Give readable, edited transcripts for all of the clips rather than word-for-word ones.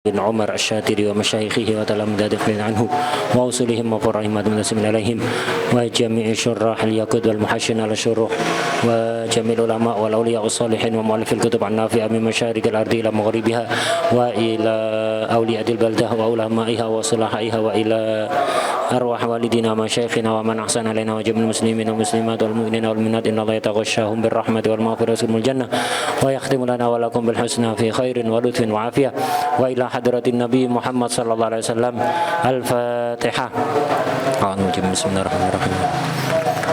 بن عمر الشاتري ومشايخه وتلامذة عنه وأصولهم وفرعهم المنتسب إليهم وجميع شراح الياقوت والمحشين على الشروح وجميع العلماء والأولياء الصالحين ومؤلف الكتب النافعة من مشارق الأرض إلى مغربها وإلى أولياء البلدة وعلمائها وصلاحها وإلى أرواح والدينا ومشايخنا ومن أحسن علينا وجميع المسلمين والمسلمات والمؤمنين والمؤمنات إن الله يتغشاهم بالرحمة والمغفرة والجنة ويختم لنا ولكم بالحسنى في خير ولطف وعافية وإلى حضرة النبي محمد صلى الله عليه وسلم الفاتحة. بسم الله الرحمن الرحيم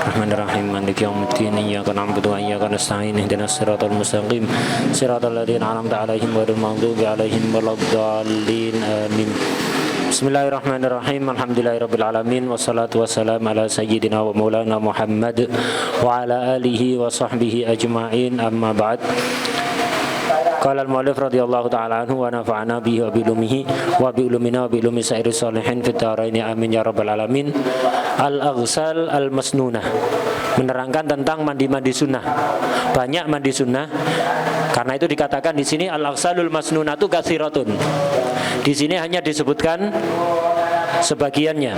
الرحمن الرحيم مالك يوم الدين إياك نعبد وإياك نستعين اهدنا الصراط المستقيم صراط الذين أنعمت عليهم غير المغضوب عليهم ولا الضالين آمين. Bismillahirrahmanirrahim. Alhamdulillahirabbil wassalatu wassalamu ala sayyidina wa maulana Muhammad wa ala alihi wa sahbihi ajma'in. Amma ba'd. Qala al-mu'allif radhiyallahu ta'ala anhu wa nafa'ana bihi wa bilumihi wa biulumina wa biulumi sa'iri salihin fit dharaini amin ya rabbal alamin. Al-aghsal al-masnunah, menerangkan tentang mandi-mandi sunnah. Banyak mandi sunnah. Karena itu dikatakan di sini al-aghsalul masnunatu katsiratun. Di sini hanya disebutkan sebagiannya.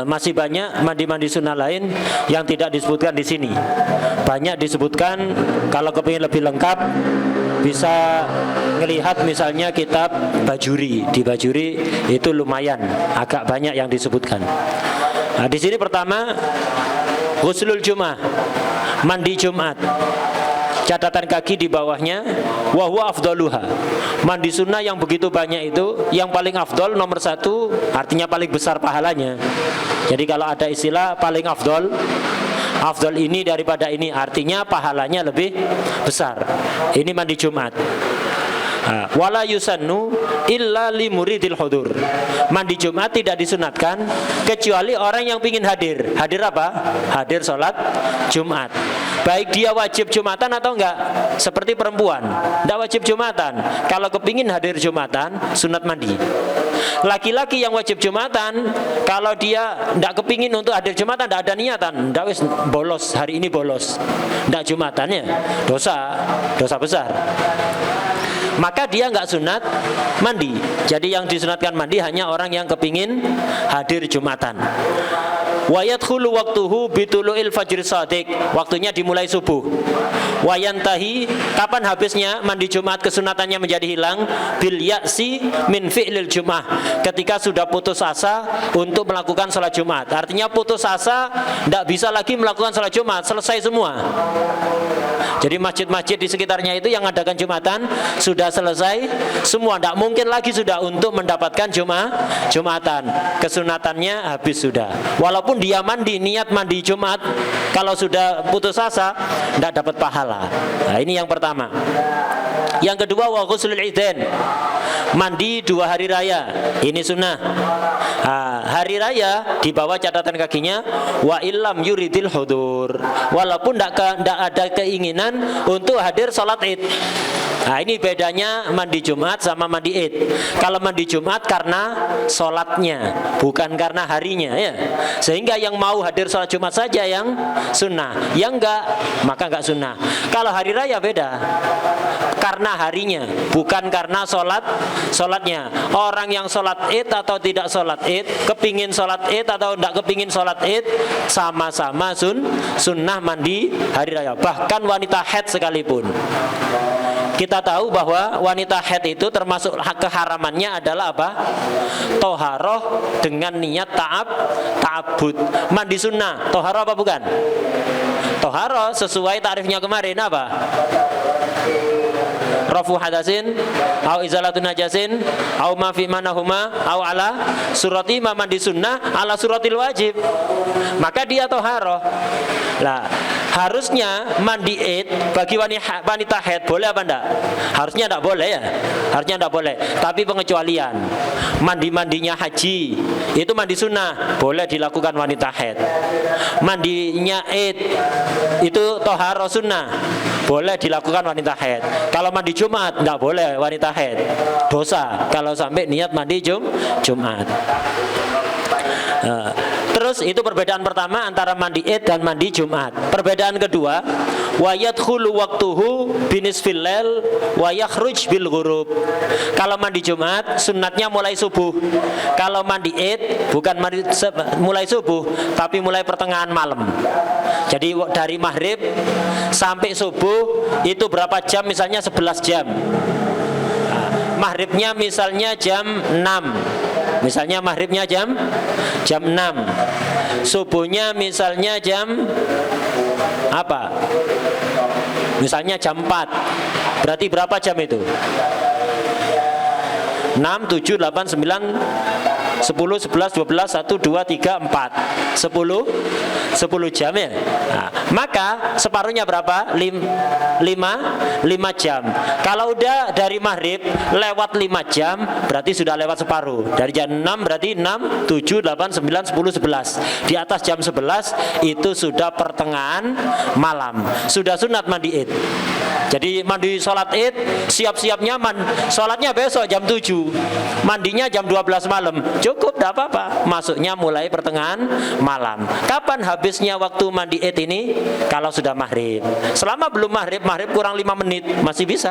Masih banyak mandi-mandi sunnah lain yang tidak disebutkan di sini. Banyak disebutkan. Kalau kepingin lebih lengkap bisa melihat misalnya kitab Bajuri. Di Bajuri itu lumayan agak banyak yang disebutkan. Nah, di sini pertama ghuslul Jum'ah, mandi Jumat. Catatan kaki di bawahnya wa huwa afdaluha. Mandi sunnah yang begitu banyak itu yang paling afdol, nomor satu, artinya paling besar pahalanya. Jadi kalau ada istilah paling afdol, afdol ini daripada ini, artinya pahalanya lebih besar. Ini mandi Jumat. Wala yusannu illa li muridil hudur. Mandi Jumat tidak disunatkan kecuali orang yang ingin hadir. Hadir apa? Hadir sholat Jumat. Baik dia wajib Jumatan atau enggak. Seperti perempuan, enggak wajib Jumatan. Kalau kepingin hadir Jumatan, sunat mandi. Laki-laki yang wajib Jumatan, kalau dia enggak kepingin untuk hadir Jumatan, enggak ada niatan, enggak wis bolos, hari ini bolos, enggak Jumatannya, dosa besar. Maka dia enggak sunat mandi. Jadi yang disunatkan mandi hanya orang yang kepingin hadir Jumatan. Wa yadkhulu waqtuhu bitulu'il fajr shadiq. Waktunya dimulai subuh. Wa yantahi, kapan habisnya mandi Jumat kesunatannya menjadi hilang? Bil ya'si min fi'lil Jum'ah. Ketika sudah putus asa untuk melakukan salat Jumat. Artinya putus asa, tidak bisa lagi melakukan salat Jumat, selesai semua. Jadi masjid-masjid di sekitarnya itu yang adakan Jumatan sudah selesai semua, tidak mungkin lagi sudah untuk mendapatkan Jumatan. Kesunatannya habis sudah. Walaupun dia mandi, niat mandi Jumat, kalau sudah putus asa tidak dapat pahala. Nah, ini yang pertama. Yang kedua wa ghuslul idain, mandi 2 hari raya. Ini sunnah. Hari raya di bawah catatan kakinya wa illam yuridil hudur, walaupun tidak ada keinginan untuk hadir sholat id. Nah, ini bedanya mandi Jumat sama mandi id. Kalau mandi Jumat karena sholatnya, bukan karena harinya, ya. Sehingga yang mau hadir sholat Jumat saja yang sunnah, yang enggak maka enggak sunnah. Kalau hari raya beda, karena harinya, bukan karena sholatnya. Orang yang sholat id atau tidak sholat id, kepingin sholat id atau tidak kepingin sholat id, sama-sama sunnah mandi hari raya. Bahkan wanita haid sekalipun. Kita tahu bahwa wanita haid itu termasuk keharamannya adalah apa? Toharoh dengan niat ta'abud. Mandi sunnah, toharoh apa bukan? Toharoh sesuai tarifnya kemarin apa? Rafu hadasin, au izalatun najasin, au ma fi manahuma, au ala surati ma mandi sunnah ala suratil wajib. Maka dia toharoh. Lah, harusnya mandi id bagi wanita haid boleh apa enggak? Harusnya enggak boleh, ya. Harusnya enggak boleh. Tapi pengecualian. Mandi-mandinya haji itu mandi sunnah, boleh dilakukan wanita haid. Mandinya id itu toharoh sunnah, boleh dilakukan wanita haid. Kalau mandi Jumat enggak boleh wanita haid, dosa kalau sampai niat mandi Jumat. Terus itu perbedaan pertama antara mandi id dan mandi Jumat. Perbedaan kedua, wa yadkhulu waqtuhu binisfil lail wa yakhruj bil ghurub. Kalau mandi Jumat sunatnya mulai subuh. Kalau mandi Id bukan mulai subuh tapi mulai pertengahan malam. Jadi dari maghrib sampai subuh itu berapa jam? Misalnya 11 jam. Maghribnya misalnya jam 6. Misalnya maghribnya jam 6. Subuhnya misalnya jam apa? Misalnya jam 4. Berarti berapa jam itu? 6, 7, 8, 9, 10, 11, 12, 1, 2, 3, 4 10 jam ya. Nah, maka separuhnya berapa? 5 jam. Kalau udah dari maghrib lewat 5 jam berarti sudah lewat separuh. Dari jam 6 berarti 6, 7, 8, 9, 10, 11. Di atas jam 11 itu sudah pertengahan malam. Sudah sunat mandi Id. Jadi mandi sholat Id, siap-siapnya sholatnya besok jam 7, mandinya jam 12 malam. Cukup, tidak apa-apa. Masuknya mulai pertengahan malam. Kapan habisnya waktu mandi Id ini? Kalau sudah maghrib. Selama belum maghrib kurang 5 menit masih bisa.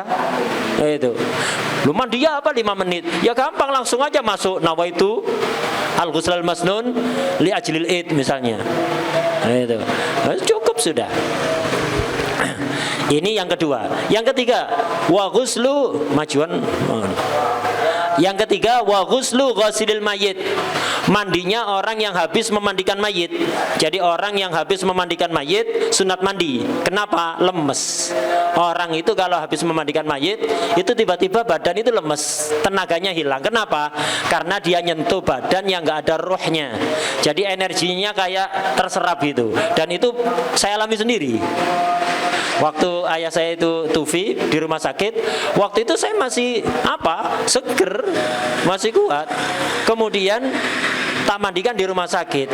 Itu. Belum mandi ya apa 5 menit? Ya gampang, langsung aja masuk nawaitu al-ghusl al-masnun li ajlil Id misalnya. Itu. Cukup sudah. Ini yang kedua. Yang ketiga, wa ghuslu majuan. Yang ketiga, wa ghuslu ghasilil mayyit. Mandinya orang yang habis memandikan mayit. Jadi orang yang habis memandikan mayit sunat mandi. Kenapa? Lemes. Orang itu kalau habis memandikan mayit itu tiba-tiba badan itu lemes, tenaganya hilang. Kenapa? Karena dia nyentuh badan yang nggak ada ruhnya. Jadi energinya kayak terserap gitu. Dan itu saya alami sendiri. Waktu ayah saya itu tufi di rumah sakit, waktu itu saya masih seger, masih kuat. Kemudian tak mandikan di rumah sakit.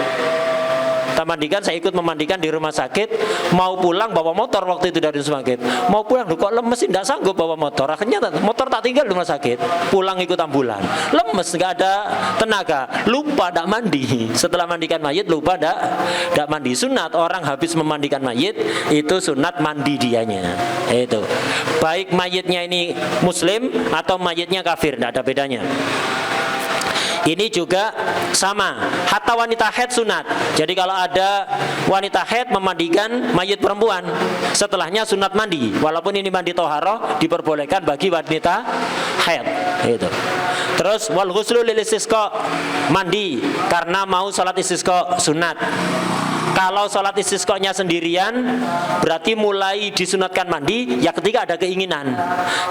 Saya ikut memandikan di rumah sakit. Mau pulang bawa motor waktu itu dari rumah sakit. Mau pulang kok lemes sih, tidak sanggup bawa motor. Akhirnya motor tak tinggal di rumah sakit. Pulang ikut ambulan. Lemes, nggak ada tenaga. Lupa tidak mandi. Setelah mandikan mayit lupa tidak mandi. Sunat orang habis memandikan mayit itu sunat mandi dianya. Itu. Baik mayitnya ini muslim atau mayitnya kafir, tidak ada bedanya. Ini juga sama, hatta wanita haid sunat. Jadi kalau ada wanita haid memandikan mayit perempuan, setelahnya sunat mandi. Walaupun ini mandi toharoh diperbolehkan bagi wanita haid. Itu. Terus wal ghuslu lil istisqa, mandi karena mau sholat istisqa sunat. Kalau sholat istisqanya sendirian berarti mulai disunatkan mandi ya ketika ada keinginan.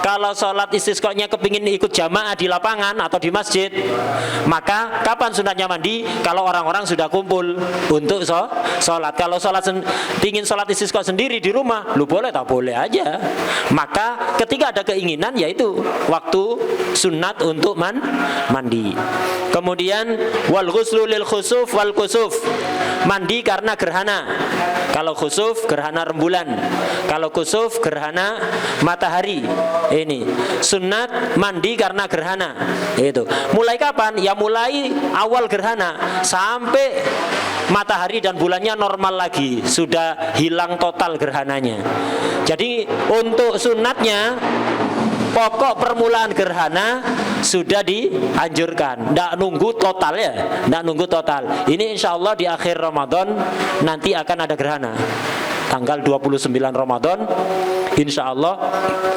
Kalau sholat istisqanya kepingin ikut jamaah di lapangan atau di masjid, maka kapan sunatnya mandi? Kalau orang-orang sudah kumpul untuk sholat. Kalau pingin sholat istisqa sendiri di rumah, lu boleh tak boleh aja. Maka ketika ada keinginan yaitu waktu sunat untuk mandi. Kemudian wal ghuslu lil khusuf wal kusuf, mandi karena gerhana. Kalau khusuf gerhana rembulan, kalau kusuf gerhana matahari. Ini sunat mandi karena gerhana. Itu mulai kapan? Ya mulai awal gerhana sampai matahari dan bulannya normal lagi, sudah hilang total gerhananya. Jadi untuk sunatnya pokok permulaan gerhana sudah dianjurkan, tidak nunggu total ya, tidak nunggu total. Ini insya Allah di akhir Ramadan nanti akan ada gerhana. Tanggal 29 Ramadan insya Allah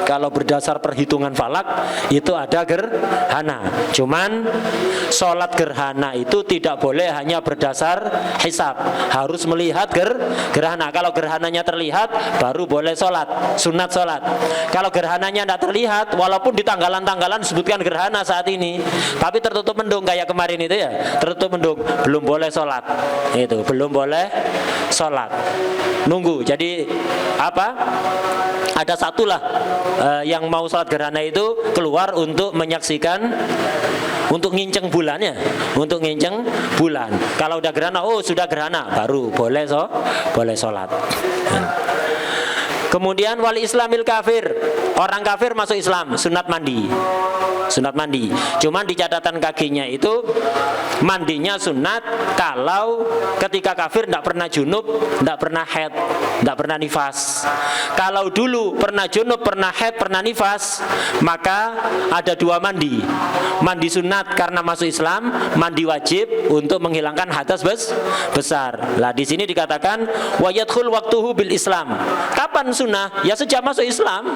kalau berdasar perhitungan falak itu ada gerhana. Cuman sholat gerhana itu tidak boleh hanya berdasar hisab, harus melihat gerhana. Kalau gerhananya terlihat baru boleh sholat, sunat sholat. Kalau gerhananya tidak terlihat, walaupun di tanggalan-tanggalan disebutkan gerhana saat ini, tapi tertutup mendung kayak kemarin itu ya, tertutup mendung, belum boleh sholat. Itu belum boleh sholat, nunggu. Jadi ada satulah yang mau sholat gerhana itu keluar untuk menyaksikan, untuk nginceng bulannya, untuk nginceng bulan. Kalau udah gerhana, sudah gerhana, baru boleh sholat. Kemudian wali islamil kafir, orang kafir masuk Islam, sunat mandi. Cuman di catatan kakinya itu mandinya sunat kalau ketika kafir tidak pernah junub, tidak pernah haid. tidak pernah nifas. Kalau dulu pernah junub, pernah haid, pernah nifas, maka ada dua mandi. Mandi sunat karena masuk Islam, mandi wajib untuk menghilangkan hadas besar. Lah di sini dikatakan wa yadkhul waqtuhu bil Islam. Kapan sunnah? Ya sejak masuk Islam.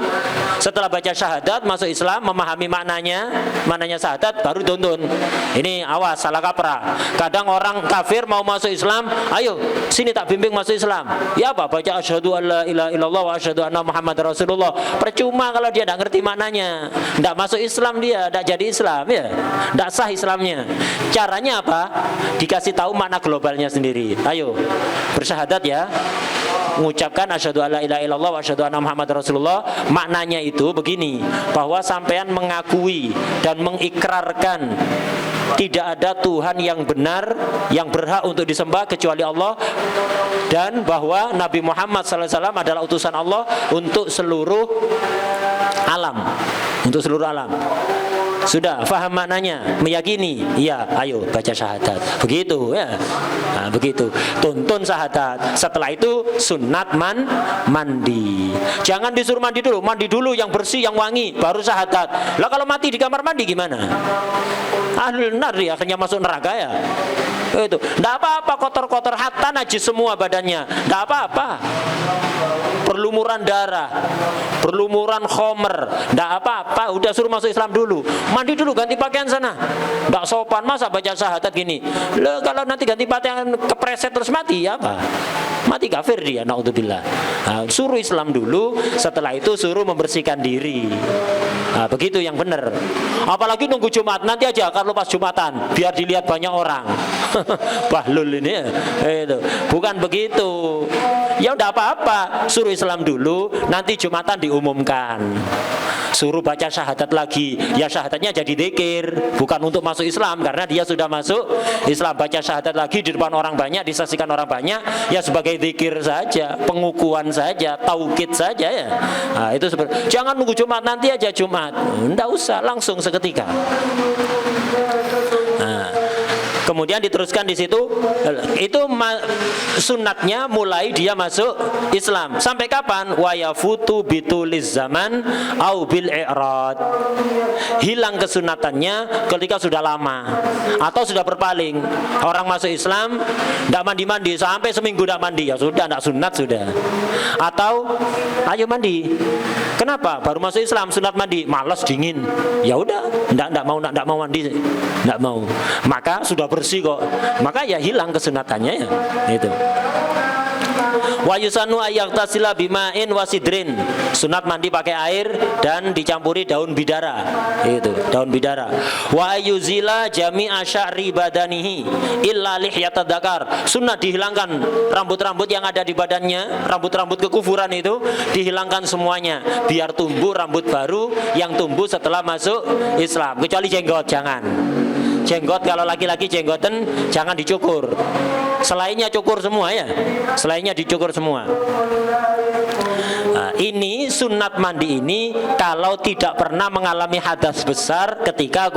Setelah baca syahadat masuk Islam, memahami maknanya syahadat, baru tuntun. Ini awas salah kaprah. Kadang orang kafir mau masuk Islam, ayo sini tak bimbing masuk Islam. Ya apa? Baca asyhadu alla ilaha illallah wa asyhadu anna Muhammad Rasulullah. Percuma kalau dia tidak ngerti maknanya. Tidak masuk Islam dia, tidak jadi Islam ya. Tidak sah Islamnya. Caranya apa? Dikasih tahu makna globalnya sendiri. Ayo bersyahadat ya, mengucapkan asyhadu alla ilaha illallah wa asyhadu anna Muhammad Rasulullah. Maknanya itu begini, bahwa sampean mengakui dan mengikrarkan tidak ada Tuhan yang benar, yang berhak untuk disembah kecuali Allah, dan bahwa Nabi Muhammad SAW adalah utusan Allah untuk seluruh alam, untuk seluruh alam. Sudah faham maknanya, meyakini, iya, ayo baca syahadat. Begitu ya. Nah, begitu. Tuntun syahadat. Setelah itu sunat mandi. Jangan disuruh mandi dulu yang bersih, yang wangi, baru syahadat. Lah kalau mati di kamar mandi gimana? Ahlul nar ya, akhirnya masuk neraka ya. Itu. Enggak apa-apa kotor-kotor, hatta najis semua badannya. Enggak apa-apa. Berlumuran darah, berlumuran khomer, enggak apa-apa, udah suruh masuk Islam dulu. Mandi dulu, ganti pakaian sana. Enggak sopan, masa baca syahadat gini. Loh, kalau nanti ganti pakaian kepreset terus mati, ya apa? Mati kafir dia, naudzubillah. Nah, suruh Islam dulu, setelah itu suruh membersihkan diri. Nah, begitu yang benar. Apalagi nunggu Jumat, nanti aja kalau pas Jumatan, biar dilihat banyak orang. Bahlul ini ya. Itu. Bukan begitu. Ya udah apa-apa, suruh Islam dulu, nanti Jumatan diumumkan. Suruh baca syahadat lagi, ya syahadatnya jadi dzikir, bukan untuk masuk Islam, karena dia sudah masuk Islam. Baca syahadat lagi di depan orang banyak, disaksikan orang banyak, ya sebagai dzikir saja, pengukuhan saja, taukid saja ya. Nah, itu seperti, jangan nunggu Jumat, nanti aja Jumat. Enggak usah, langsung seketika. Nah, kemudian diteruskan di situ, itu sunatnya mulai dia masuk Islam. Sampai kapan? Wa yafutu bituliz zaman au bil i'rad. Hilang kesunatannya ketika sudah lama atau sudah berpaling. Orang masuk Islam tidak mandi-mandi sampai seminggu tidak mandi, ya sudah tidak sunat sudah. Atau ayo mandi. Kenapa? Baru masuk Islam sunat mandi, malas dingin. Ya udah, tidak mau mandi, tidak mau. Maka sudah bersih kok, maka ya hilang kesunatannya ya. Itu. Wa yusanu ayyaktasila bima'in wasidrin. Sunat mandi pakai air dan dicampuri daun bidara. Itu, daun bidara. Wa ayyuzila jami'a sya'ri badanihi illa lihyatad dzakar. Sunat dihilangkan rambut-rambut yang ada di badannya, rambut-rambut kekufuran itu dihilangkan semuanya, biar tumbuh rambut baru yang tumbuh setelah masuk Islam. Kecuali jenggot jangan. Jenggot kalau laki-laki jenggoten jangan dicukur. Selainnya cukur semua ya. Selainnya dicukur semua. Nah, ini sunat mandi ini kalau tidak pernah mengalami hadas besar ketika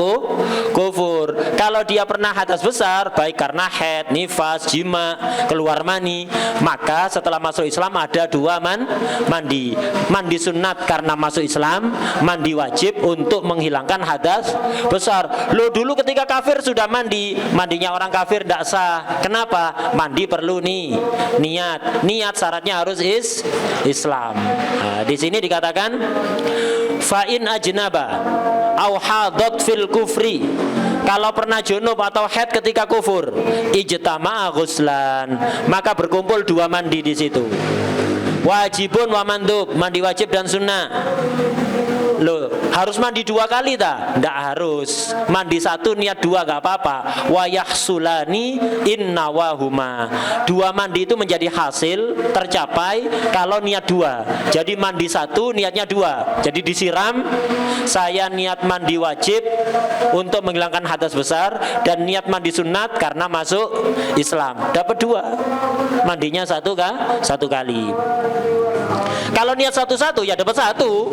kufur. Kalau dia pernah hadas besar, baik karena haid, nifas, jima, keluar mani, maka setelah masuk Islam ada dua mandi. Mandi sunat karena masuk Islam, mandi wajib untuk menghilangkan hadas besar. Lo dulu ketika kafir sudah mandi, mandinya orang kafir tidak sah. Kenapa? Mandi perlu nih niat syaratnya harus Islam. Nah, di sini dikatakan fa'in ajnaba au hadat fil kufri. Kalau pernah junub atau haid ketika kufur, ijtama'a ghuslan, maka berkumpul dua mandi di situ. Wajibun wa mandub, mandi wajib dan sunnah. Loh, harus mandi dua kali tak? Tidak harus. Mandi satu niat dua gak apa-apa. Wa yahsulani inna wahuma. Dua mandi itu menjadi hasil tercapai kalau niat dua. Jadi mandi satu niatnya dua. Jadi disiram, saya niat mandi wajib untuk menghilangkan hadas besar dan niat mandi sunat karena masuk Islam. Dapat dua. Mandinya satu kali. Kalau niat satu-satu ya dapat satu.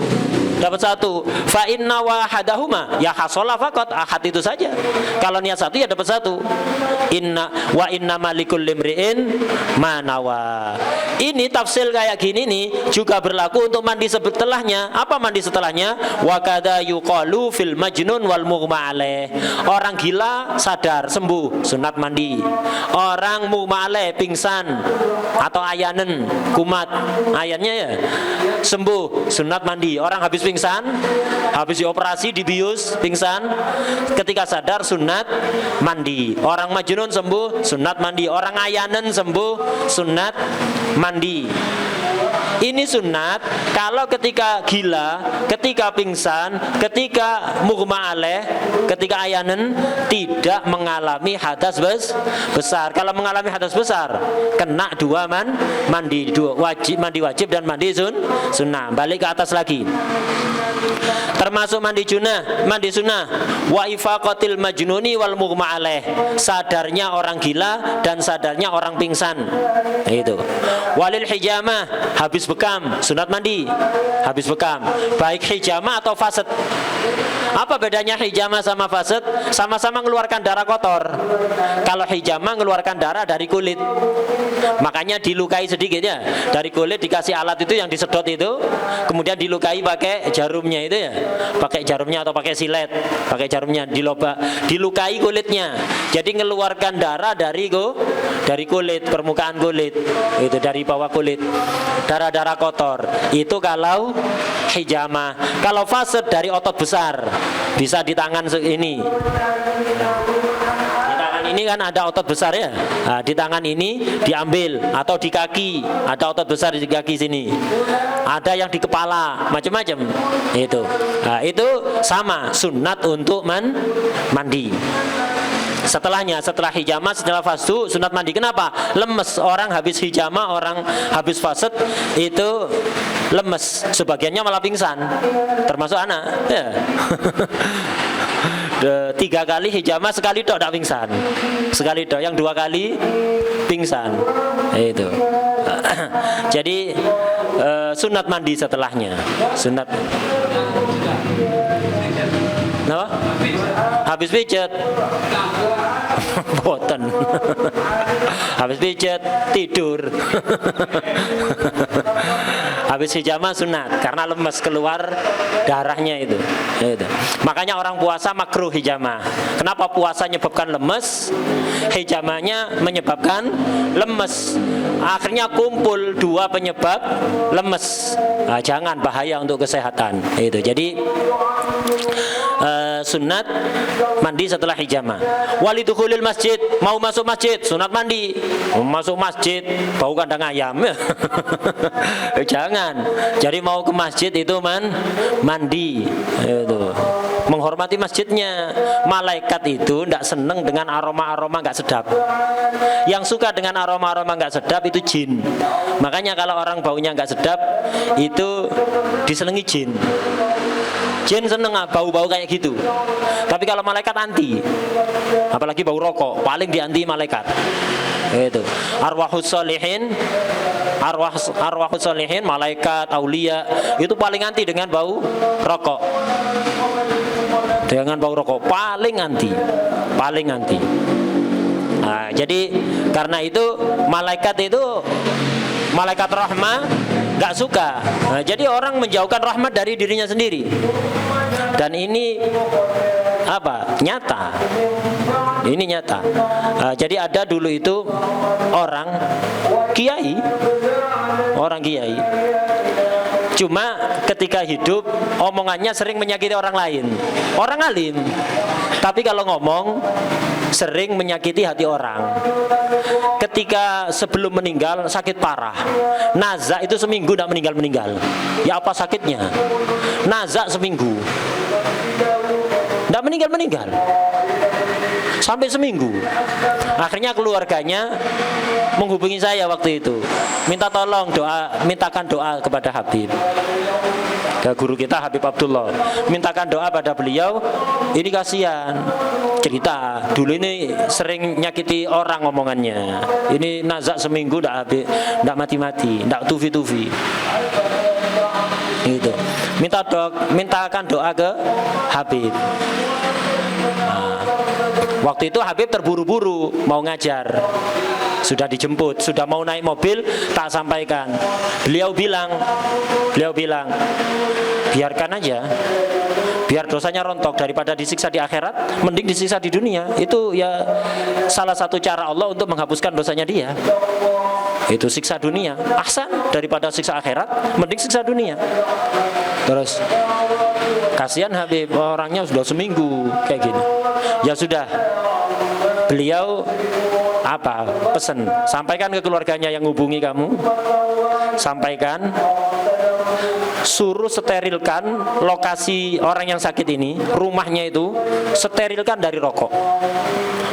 Fa inna wahadahuma ya hasola faqat, ahad itu saja. Kalau niat satu ya dapat satu. Inna wa inna malikul limri'in manawa. Ini tafsil kayak gini nih juga berlaku untuk mandi setelahnya. Apa mandi setelahnya? Wa kadza yuqalu fil majnun wal mughma alaih. Orang gila sadar sembuh, sunat mandi. Orang mughma alaih pingsan atau ayanen, kumat, ayannya ya sembuh, sunat mandi. Orang habis pingsan, habis dioperasi dibius, pingsan, ketika sadar sunat mandi. Orang majnun sembuh, sunat mandi. Orang ayanen sembuh, sunat mandi. Ini sunat kalau ketika gila, ketika pingsan, ketika mughma alaih, ketika ayanen tidak mengalami hadas besar. Kalau mengalami hadas besar, kena dua mandi, dua wajib, mandi wajib dan mandi sunnah. Balik ke atas lagi. Termasuk mandi sunnah wa ifaqatil majnuni wal mughma alaih, sadarnya orang gila dan sadarnya orang pingsan. Itu. Walil hijamah, habis bekam, sunat mandi. Habis bekam, baik hijamah atau faset. Apa bedanya hijamah sama faset? Sama-sama mengeluarkan darah kotor. Kalau hijamah mengeluarkan darah dari kulit, makanya dilukai sedikit ya. Dari kulit dikasih alat itu yang disedot itu, kemudian dilukai pakai jarumnya itu ya. Pakai jarumnya atau pakai silet, pakai jarumnya dilukai kulitnya. Jadi mengeluarkan darah dari kulit, permukaan kulit. Itu dari bawah kulit. Darah-darah kotor. Itu kalau hijamah. Kalau faset dari otot besar, bisa di tangan ini. Ini kan ada otot besar ya. Nah, di tangan ini diambil, atau di kaki ada otot besar di kaki sini. Ada yang di kepala, macam-macam. Itu. Nah, itu sama sunat untuk mandi. Setelahnya, setelah hijamah, setelah fastu, sunat mandi. Kenapa? Lemes. Orang habis hijamah, orang habis faset itu lemes. Sebagiannya malah pingsan, termasuk anak ya. 3 kali hijamah, sekali tok tak pingsan, sekali tok, yang 2 kali pingsan. Itu. Jadi sunat mandi setelahnya. Sunat. Kenapa? Habis pijet. Boten. Habis pijet tidur. Habis hijamah sunat karena lemes, keluar darahnya itu. Makanya orang puasa makruh hijamah. Kenapa puasa menyebabkan lemes? Hijamahnya menyebabkan lemes. Akhirnya kumpul 2 penyebab lemes. Nah, jangan, bahaya untuk kesehatan. Itu. Jadi sunat mandi setelah hijamah. Walidukhulil masjid, mau masuk masjid sunat mandi. Mau masuk masjid bau kandang ayam. Jangan. Jadi mau ke masjid itu mandi. Itu. Menghormati masjidnya. Malaikat itu tidak senang dengan aroma-aroma nggak sedap. Yang suka dengan aroma-aroma nggak sedap itu jin. Makanya kalau orang baunya nggak sedap itu disenangi jin. Jin seneng bau-bau kayak gitu. Tapi kalau malaikat anti, apalagi bau rokok, paling dianti malaikat. Itu. Arwahus solihin, malaikat, aulia itu paling anti dengan bau rokok. Dengan bau rokok paling anti. Nah, jadi karena itu malaikat rahmah nggak suka. Nah, jadi orang menjauhkan rahmat dari dirinya sendiri. Dan ini nyata. Ini nyata. Nah, jadi ada dulu itu orang kiai. Cuma ketika hidup omongannya sering menyakiti orang lain. Orang alim, tapi kalau ngomong sering menyakiti hati orang. Ketika sebelum meninggal sakit parah, nazak itu seminggu tidak meninggal. Ya apa sakitnya? Nazak seminggu tidak meninggal. Sampai seminggu. Akhirnya keluarganya menghubungi saya waktu itu, mintakan doa kepada Habib, ke guru kita Habib Abdullah, mintakan doa pada beliau. Ini kasihan, cerita dulu ini sering nyakiti orang omongannya. Ini nazak seminggu tidak mati-mati, tidak tufi-tufi. Gitu. Mintakan doa ke Habib. Waktu itu Habib terburu-buru mau ngajar. sudah dijemput, sudah mau naik mobil, tak sampaikan. Beliau bilang, biarkan aja, biar dosanya rontok, daripada disiksa di akhirat, mending disiksa di dunia. Itu ya salah satu cara Allah untuk menghapuskan dosanya dia. Itu siksa dunia, ahsan, daripada siksa akhirat, mending siksa dunia. Terus kasihan Habib, orangnya sudah seminggu kayak gini. Ya sudah, beliau pesan, sampaikan ke keluarganya yang hubungi kamu, sampaikan, suruh sterilkan lokasi orang yang sakit ini, rumahnya itu sterilkan dari rokok.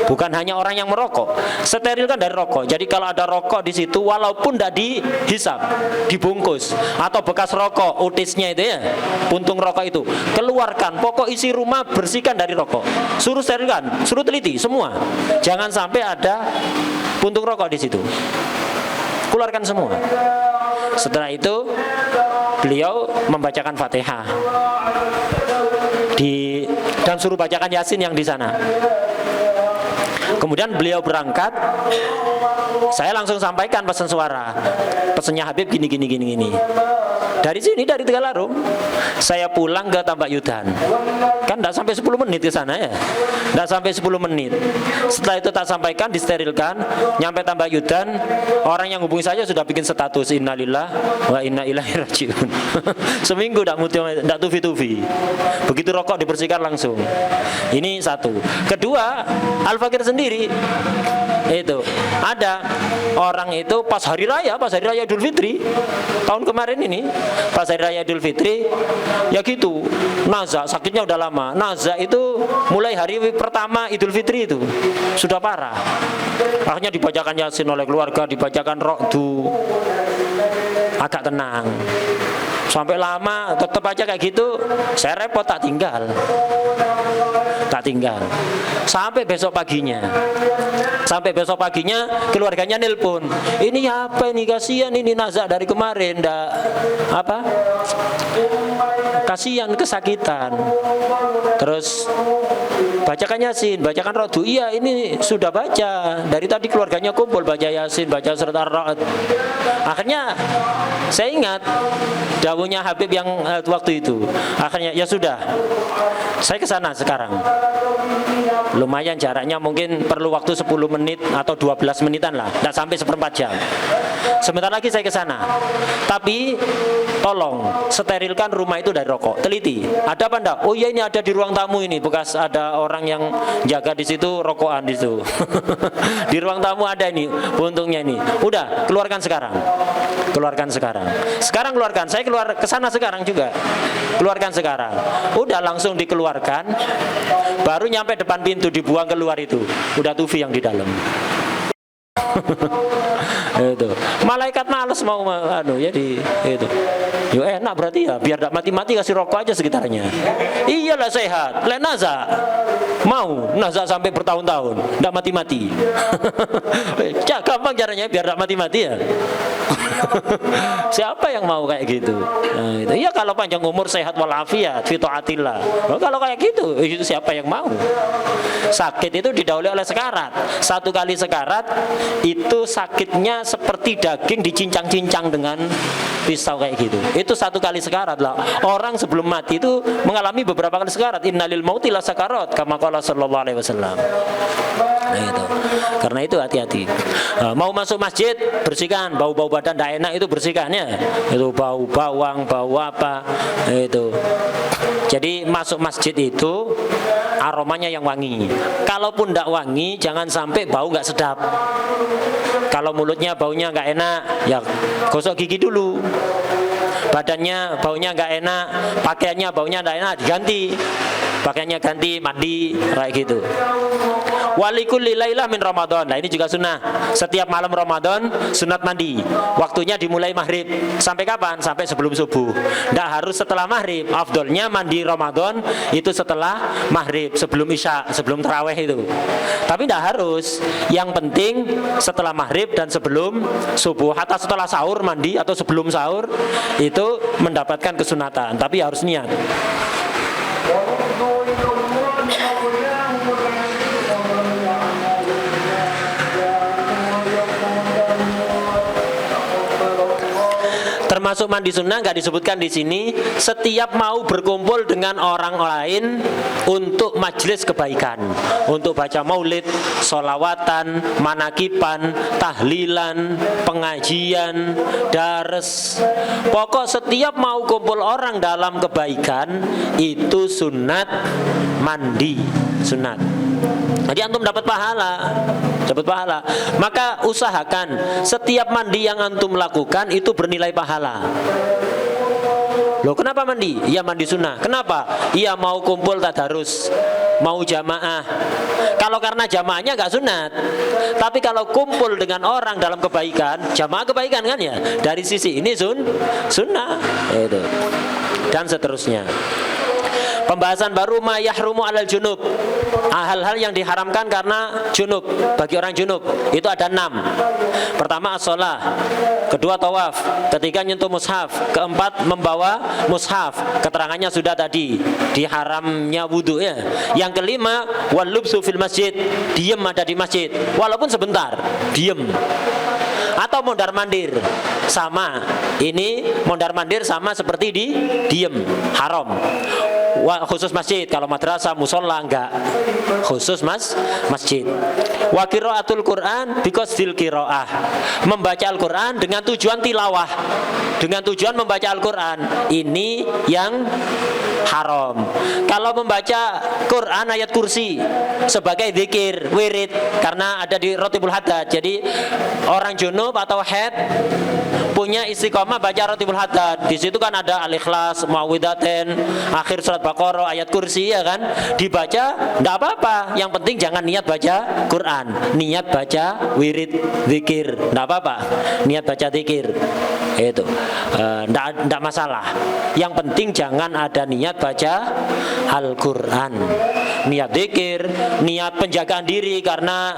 Bukan hanya orang yang merokok, sterilkan dari rokok. Jadi kalau ada rokok di situ, walaupun tidak dihisap, dibungkus, atau bekas rokok, utisnya itu ya, puntung rokok itu, keluarkan. Pokok isi rumah bersihkan dari rokok. Suruh sterilkan, suruh teliti semua. Jangan sampai ada puntung rokok di situ. Keluarkan semua. Setelah itu beliau membacakan Fatihah dan suruh bacakan Yasin yang di sana. Kemudian beliau berangkat, saya langsung sampaikan pesan suara, pesannya Habib gini. Dari sini, dari Tegalarum, saya pulang ke Tambak Yudan. Kan tidak sampai 10 menit ke sana ya, tidak sampai 10 menit. Setelah itu tak sampaikan, disterilkan, nyampe Tambak Yudan, orang yang hubungi saya sudah bikin status innalillah wa inna ilaihi rajiun. Seminggu tidak tufi-tufi. Begitu rokok dibersihkan langsung. Ini satu. Kedua, Al-Fakir sendiri itu ada orang itu pas hari raya Idul Fitri tahun kemarin ini, pas hari raya Idul Fitri ya gitu, nazak, sakitnya udah lama. Nazak itu mulai hari pertama Idul Fitri itu sudah parah. Akhirnya dibacakan Yasin oleh keluarga, dibacakan Rokdu, agak tenang. Sampai lama tetap aja kayak gitu, saya repot, tak tinggal. Sampai besok paginya keluarganya nelpon, ini apa ini, kasihan ini nazak dari kemarin, kasihan, kesakitan. Terus bacakan Yasin, bacakan Rokdu. Iya, ini sudah baca dari tadi, keluarganya kumpul baca Yasin, baca surat Ar-Ra'd. Akhirnya saya ingat dawuhnya Habib yang waktu itu. Akhirnya ya sudah, saya ke sana sekarang. Lumayan jaraknya, mungkin perlu waktu 10 menit atau 12 menitan lah, tidak sampai seperempat jam. Sebentar lagi saya ke sana. Tapi tolong sterilkan rumah itu dari rokok. Teliti, ada apa enggak? Oh iya, ini ada di ruang tamu ini, bekas ada orang yang jaga di situ, rokokan di situ. Di ruang tamu ada ini, untungnya ini. Udah, keluarkan sekarang. Sekarang keluarkan. Saya keluar ke sana sekarang juga. Keluarkan sekarang. Udah langsung dikeluarkan. Baru nyampe depan pintu dibuang keluar itu. Udah tufi yang di dalam. Itu malaikat males mau ya di itu. Yo enak berarti ya, biar tidak mati-mati kasih rokok aja sekitarnya. Iyalah sehat. Lek nazak mau nazak sampai bertahun-tahun, tidak mati-mati. Gampang caranya biar tidak mati-mati ya. Siapa yang mau kayak gitu? Nah, itu. Ya kalau panjang umur, sehat walafiat, fi taatillah. Kalau kayak gitu, itu siapa yang mau? Sakit itu didahului oleh sekarat. Satu kali sekarat itu sakitnya seperti daging dicincang-cincang dengan pisau kayak gitu. Itu satu kali sekarat lah. Orang sebelum mati itu mengalami beberapa kali sekarat. Innalil mauti la sakarat, kama qala sallallahu alaihi wasallam. Nah itu. Karena itu hati-hati. Mau masuk masjid, bersihkan. Bau-bau badan tidak enak itu bersihkan ya. Itu bau bawang, bau apa itu. Jadi masuk masjid itu aromanya yang wangi. Kalaupun tidak wangi, jangan sampai bau nggak sedap. Kalau mulutnya baunya nggak enak, ya gosok gigi dulu. Badannya baunya nggak enak, pakaiannya baunya nggak enak, diganti. Pakaiannya ganti, mandi, kayak gitu. Walikulli lailah min Ramadan. Nah ini juga sunnah. Setiap malam Ramadan sunat mandi. Waktunya dimulai maghrib. Sampai kapan? Sampai sebelum subuh. Tidak harus setelah maghrib. Afdolnya mandi Ramadan itu setelah maghrib, sebelum isya, sebelum taraweh itu. Tapi tidak harus. Yang penting setelah maghrib dan sebelum subuh. Atau setelah sahur mandi atau sebelum sahur itu mendapatkan kesunatan. Tapi harus niat. Termasuk mandi sunnah nggak disebutkan di sini. Setiap mau berkumpul dengan orang lain untuk majelis kebaikan, untuk baca maulid, sholawatan, manakipan, tahlilan, pengajian, dars. Pokok setiap mau kumpul orang dalam kebaikan itu sunat mandi, sunat. Jadi antum dapat pahala, dapat pahala. Maka usahakan setiap mandi yang antum lakukan itu bernilai pahala. Loh, kenapa mandi? Iya mandi sunnah. Kenapa? Iya mau kumpul tadarus, mau jamaah. Kalau karena jamaahnya nggak sunat. Tapi kalau kumpul dengan orang dalam kebaikan, jamaah kebaikan kan ya. Dari sisi ini sunnah. Itu. Dan seterusnya. Pembahasan baru ma yahrumu alal junub. Hal-hal yang diharamkan karena junub, bagi orang junub. Itu ada 6. Pertama as-shalah, kedua tawaf, ketiga nyentuh mushaf, keempat membawa mushaf. Keterangannya sudah tadi, diharamnya wudu ya. Yang kelima wal lubsu fil masjid, diem ada di masjid walaupun sebentar, diem. Atau mondar mandir, sama. Ini mondar mandir sama seperti di diem, haram. Khusus masjid, kalau madrasah, musola enggak. Khusus masjid. Wa qiraatul Quran biqasdil qiraah. Membaca Al-Quran dengan tujuan tilawah, dengan tujuan membaca Al-Quran. Ini yang haram. Kalau membaca Quran ayat kursi sebagai zikir, wirid, karena ada di Rotibul Haddad. Jadi orang junub atau haid punya istiqomah baca Rotibul Haddad. Di situ kan ada Al-Ikhlas, Muawwidhatain, akhir surat Baqarah, ayat kursi ya kan. Dibaca enggak apa-apa. Yang penting jangan niat baca Quran, niat baca wirid, zikir, enggak apa-apa. Niat baca zikir. Itu enggak masalah. Yang penting jangan ada niat baca Al-Quran, niat zikir, niat penjagaan diri karena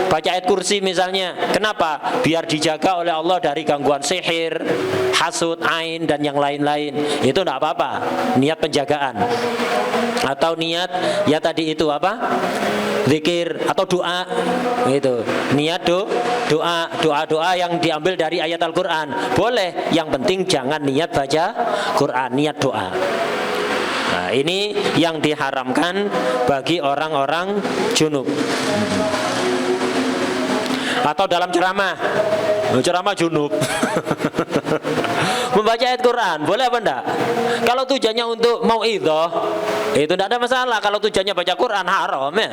baca ayat kursi misalnya. Kenapa? Biar dijaga oleh Allah dari gangguan sihir, hasud, ain dan yang lain-lain. Itu enggak apa-apa, niat penjagaan. Atau niat ya tadi itu apa? Zikir atau doa. Itu. Niat doa yang diambil dari ayat Al-Quran. Boleh, yang penting jangan niat baca Quran, niat doa. Nah, ini yang diharamkan bagi orang-orang junub. Atau dalam ceramah junub. Membaca ayat Quran, boleh apa enggak? Kalau tujuannya untuk mau'idhah, itu enggak ada masalah. Kalau tujuannya baca Quran, haram ya.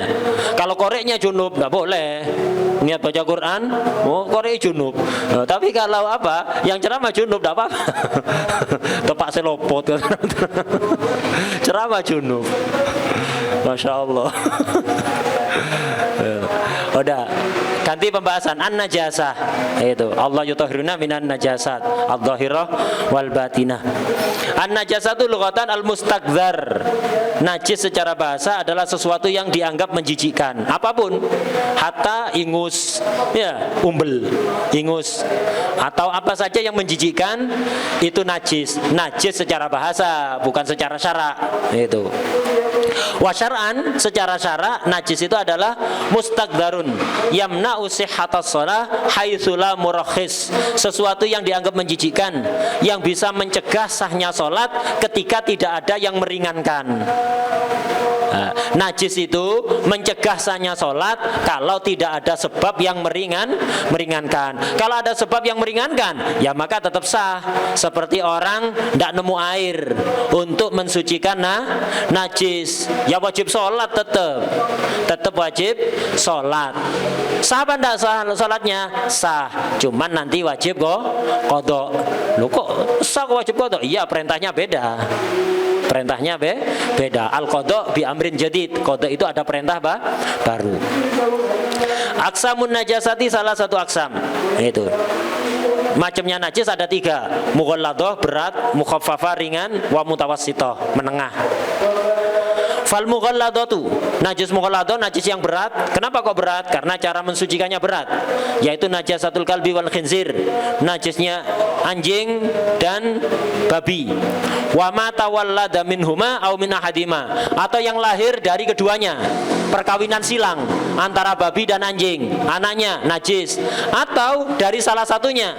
Kalau koreknya junub, enggak boleh. Niat baca Quran, korek junub. Nah, tapi kalau apa, yang ceramah junub, enggak apa-apa. Tepak selopot. Ceramah junub. Masya Allah. Udah. Ganti pembahasan an-najasah. Itu Allah yutahhiruna minan najasat adh-dhahirah wal batinah. An-najasatu lughatan al-mustakdzar. Najis secara bahasa adalah sesuatu yang dianggap menjijikkan. Apapun, hatta ingus, ya, umbel, ingus atau apa saja yang menjijikkan itu najis. Najis secara bahasa, bukan secara syara. Itu. Wa syar'an, secara syara najis itu adalah mustakdzarun yamna'u sihhatas shalah haitsu la murakhis. Sesuatu yang dianggap menjijikkan yang bisa mencegah sahnya salat ketika tidak ada yang meringankan. Nah, najis itu mencegah sahnya salat kalau tidak ada sebab yang meringankan. Kalau ada sebab yang meringankan, ya maka tetap sah. Seperti orang tidak nemu air untuk mensucikan najis, ya wajib salat tetap wajib salat. Sah apa enggak sah salatnya? Sah. Cuman nanti wajib qadha. Loh kok sah kok wajib qadha? Iya, perintahnya beda. Perintahnya beda. Al-qadha bi amrin jadid. Qadha itu ada perintah baru. Aqsamun najasati salah satu aqsam. Itu. Macamnya najis ada 3. Mughalladhah berat, mukhaffafah ringan, wa mutawassithah menengah. Fal mughalladhatu, najis mughalladhah, najis yang berat. Kenapa kok berat? Karena cara mensucikannya berat, yaitu najasatul kalbi wal khinzir, najisnya anjing dan babi. Wa ma tawallada minhuma aw min ahadima, atau yang lahir dari keduanya. perkawinan silang antara babi dan anjing, anaknya najis. Atau dari salah satunya,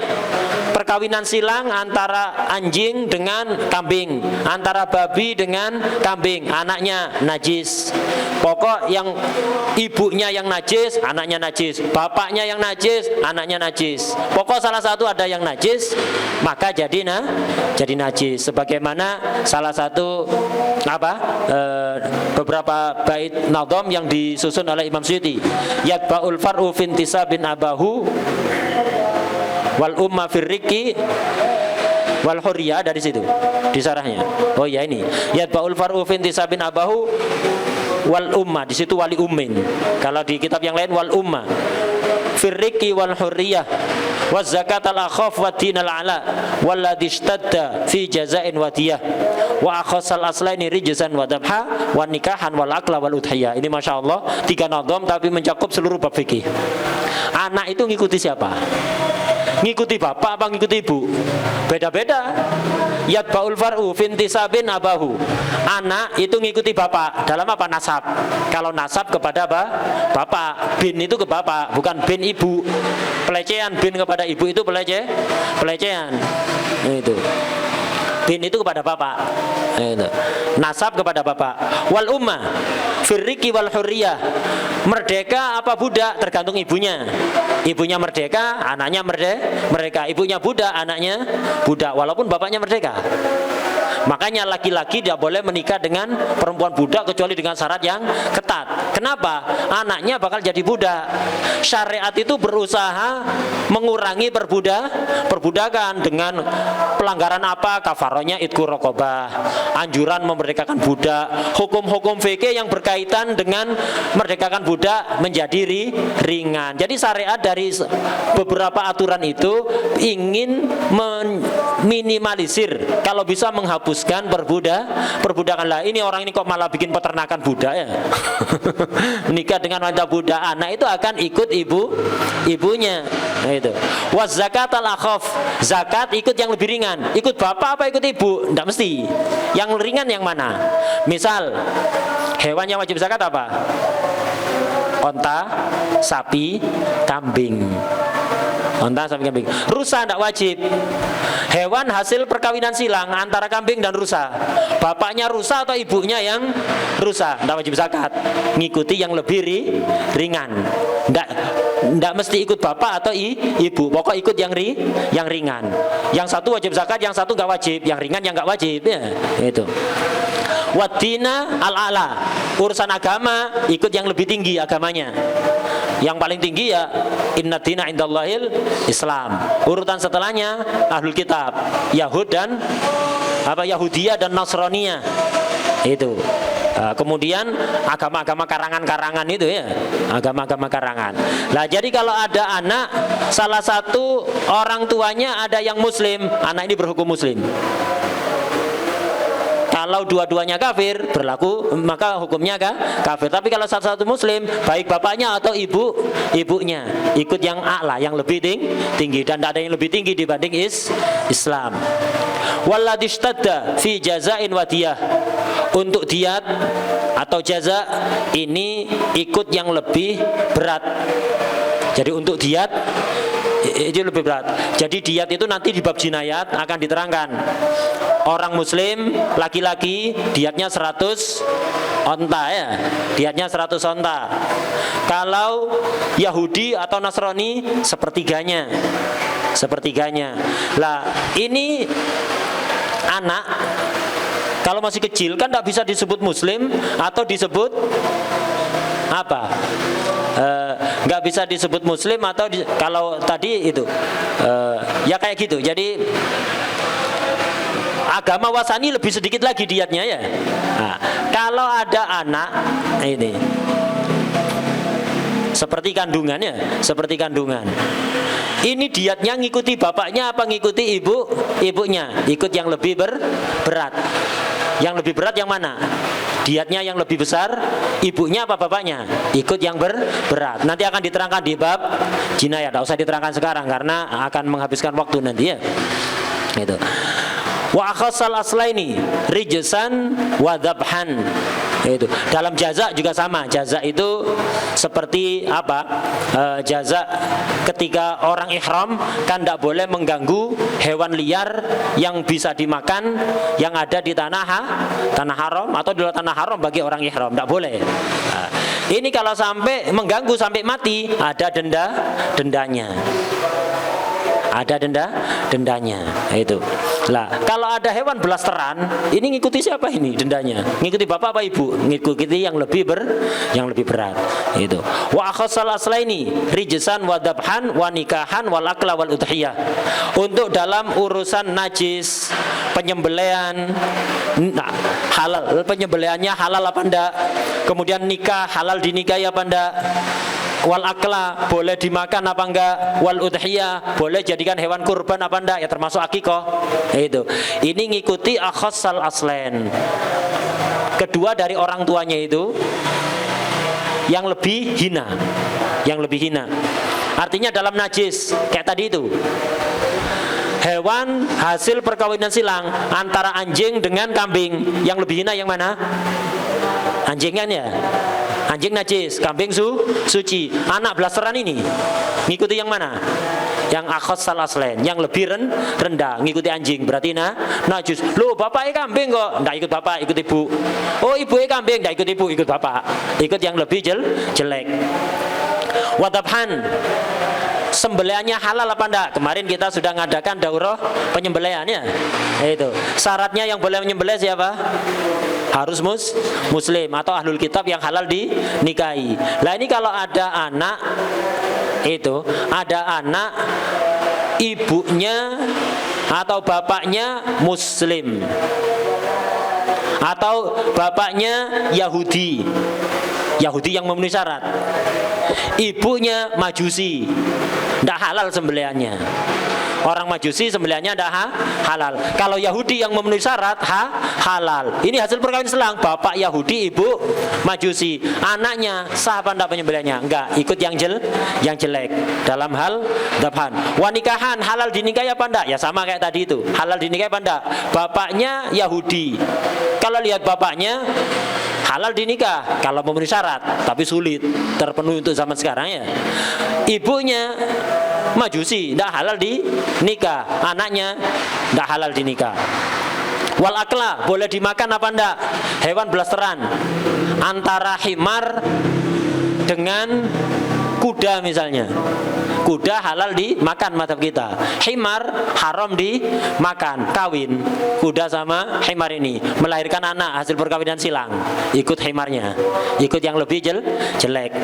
perkawinan silang antara anjing dengan kambing, antara babi dengan kambing, anaknya najis. Pokok yang ibunya yang najis, anaknya najis. Bapaknya yang najis, anaknya najis. Pokok salah satu ada yang najis, maka jadi najis. Sebagaimana salah satu beberapa bait nadham yang disusun oleh Imam Suyuti. Yatba'ul far'u fintisabin abahu wal umma firriki wal hurriyah, dari situ di sarahnya. Oh ya, ini yatba'ul far'u fintisabin abahu wal umma, di situ wali ummin. Kalau di kitab yang lain wal umma firriki wal hurriyah wa zakat al akhaf wa din al ala walladhi ishtadda fi jazain wa diyah wa akhasal aslaini rijzan wa dabha wa nikahan wal akla wal udhiyah. Ini Masya Allah 3 nadham tapi mencakup seluruh bab fikih. Anak itu ngikuti siapa? Ngikuti bapak apa ngikuti ibu? Beda-beda. Yatba'ul far'u fintisabin abahu. Anak itu ngikuti bapak dalam apa? Nasab. Kalau nasab kepada bapak, bin itu ke bapak, bukan bin ibu. Pelecehan bin kepada ibu itu pelecehan. Itu. Bin itu kepada bapak. Itu. Nasab kepada bapak. Wal ummah firriki wal hurriyah. Merdeka apa budak tergantung ibunya. Ibunya merdeka, anaknya merdeka. Ibunya budak, anaknya budak, walaupun bapaknya merdeka. Makanya laki-laki tidak boleh menikah dengan perempuan budak kecuali dengan syarat yang ketat. Kenapa? Anaknya bakal jadi budak. Syariat itu berusaha mengurangi perbudakan dengan pelanggaran apa? Kafarohnya itqu raqabah, anjuran memerdekakan budak, hukum-hukum fikih yang berkaitan dengan merdekakan budak menjadi ringan. Jadi syariat dari beberapa aturan itu ingin meminimalisir, kalau bisa menghapuskan perbudakan. Lah ini orang ini kok malah bikin peternakan budak ya. Nikah dengan wanita budak, anak itu akan ikut ibunya. Nah itu. Was zakat al akhaf, zakat ikut yang lebih ringan. Ikut bapak apa ikut ibu? Tidak mesti. Yang ringan yang mana? Misal hewan yang wajib zakat apa? Onta, sapi, kambing. Onta, sapi, kambing. Rusa tidak wajib. Hewan hasil perkawinan silang antara kambing dan rusa. Bapaknya rusa atau ibunya yang rusa, tidak wajib zakat. Ngikuti yang lebih ringan. Tidak mesti ikut bapak atau ibu. Pokok ikut yang ringan. Yang satu wajib zakat, yang satu nggak wajib. Yang ringan yang nggak wajib. Ya, itu. Wadina al-ala, urusan agama ikut yang lebih tinggi agamanya. Yang paling tinggi ya inna dina indallahil Islam. Urutan setelahnya ahlul kitab, Yahud dan Yahudiyah dan Nasraniyah. Itu. Kemudian agama-agama karangan-karangan itu ya, agama-agama karangan. Nah, jadi kalau ada anak salah satu orang tuanya ada yang muslim, anak ini berhukum muslim. Kalau dua-duanya kafir berlaku, maka hukumnya kafir. Tapi kalau satu-satu muslim, baik bapaknya atau ibunya ikut yang a'la, yang lebih tinggi, dan tidak ada yang lebih tinggi dibanding Islam. Walladhi ishtadda fi jazain wa diyah. Untuk diat atau jaza ini ikut yang lebih berat. Jadi untuk diat itu lebih berat. Jadi diat itu nanti di bab jinayat akan diterangkan. Orang muslim laki-laki diatnya 100 onta ya. Diatnya 100 onta. Kalau Yahudi atau Nasrani sepertiganya. Lah, ini anak kalau masih kecil kan tidak bisa disebut muslim atau disebut apa? Nggak bisa disebut muslim atau kalau tadi itu ya kayak gitu. Jadi agama wasani lebih sedikit lagi diatnya ya. Nah, kalau ada anak ini seperti kandungan ya, seperti kandungan. Ini diatnya ngikuti bapaknya apa ngikuti ibunya? Ikut yang lebih berat. Yang lebih berat yang mana? Diatnya yang lebih besar, ibunya apa bapaknya? Ikut yang berat. Nanti akan diterangkan di bab jinayat. Tidak usah diterangkan sekarang karena akan menghabiskan waktu nanti ya. Itu. Wa akhasal aslaini rijsan wa dzabhan. Itu. Dalam jaza juga sama. Jaza itu seperti apa? Jaza ketika orang ihram kan tidak boleh mengganggu hewan liar yang bisa dimakan yang ada di tanah haram atau di luar tanah haram bagi orang ihram, tidak boleh. Nah, ini kalau sampai mengganggu sampai mati ada dendanya. Ada dendanya. Itu. Lah, kalau ada hewan belasteran, ini ngikuti siapa ini dendanya? Ngikuti bapak apa ibu? Ngikuti yang lebih berat. Itu. Wa akhassal aslaini rijsan wa dabhan wa nikahan wal akla wal udhiyah. Untuk dalam urusan najis, penyembelihan halal, penyembelihannya halal apa enggak? Kemudian nikah halal dinikahi apa enggak? Wal akla boleh dimakan apa enggak, wal udhiyah boleh jadikan hewan kurban apa enggak, ya termasuk akikoh. Itu. Ini ngikuti akhassal aslain. Kedua dari orang tuanya itu yang lebih hina. Artinya dalam najis kayak tadi itu. Hewan hasil perkawinan silang antara anjing dengan kambing, yang lebih hina yang mana? Anjing kan ya? Anjing najis, kambing suci. Anak blasteran ini ngikuti yang mana? Yang akhassal aslain, yang lebih rendah, ngikuti anjing. Berarti najis. Loh, bapaknya kambing kok, ndak ikut bapak, ikut ibu. Oh, ibunya kambing, ndak ikut ibu, ikut bapak. Ikut yang lebih jelek. Wadabhan, sembelihannya halal apa enggak? Kemarin kita sudah ngadakan daurah penyembelihannya. Itu. Syaratnya yang boleh menyembelih siapa? Harus muslim atau ahlul kitab yang halal dinikahi. Lah ini kalau ada anak ibunya atau bapaknya muslim atau bapaknya Yahudi yang memenuhi syarat, ibunya Majusi, tidak halal sembelihannya. Orang Majusi sembelihannya tidak halal. Kalau Yahudi yang memenuhi syarat halal. Ini hasil perkawinan selang, bapak Yahudi, ibu Majusi. Anaknya sah apa tidak penyembelihannya? Enggak, ikut yang jelek dalam hal dabhan. Wanikahan halal dinikahi apa enggak? Ya sama kayak tadi itu. Halal dinikahi apa enggak? Bapaknya Yahudi. Kalau lihat bapaknya halal dinikah kalau memenuhi syarat, tapi sulit terpenuhi untuk zaman sekarang ya. Ibunya Majusi, tidak halal dinikah. Anaknya tidak halal dinikah. Wal akla, boleh dimakan apa enggak? Hewan belasteran antara himar dengan kuda misalnya. Kuda halal dimakan mazhab kita. Himar haram dimakan. Kawin kuda sama himar ini melahirkan anak hasil perkawinan silang, ikut himarnya, ikut yang lebih jelek.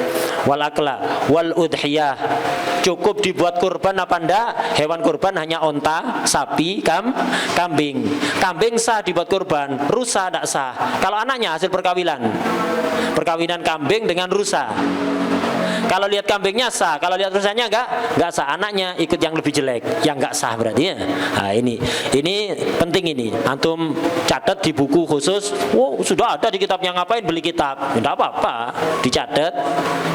Wal akla wal udhiyah, cukup dibuat kurban apa enggak? Hewan kurban hanya onta, sapi, kambing. Kambing sah dibuat kurban, rusa tidak sah. Kalau anaknya hasil perkawinan kambing dengan rusa. Kalau lihat kambingnya sah, kalau lihat rusanya enggak sah. Anaknya ikut yang lebih jelek, yang enggak sah berarti ya. Nah, ini penting ini. Antum catat di buku khusus. Wow, sudah ada di kitabnya, ngapain beli kitab? Enggak apa-apa, dicatat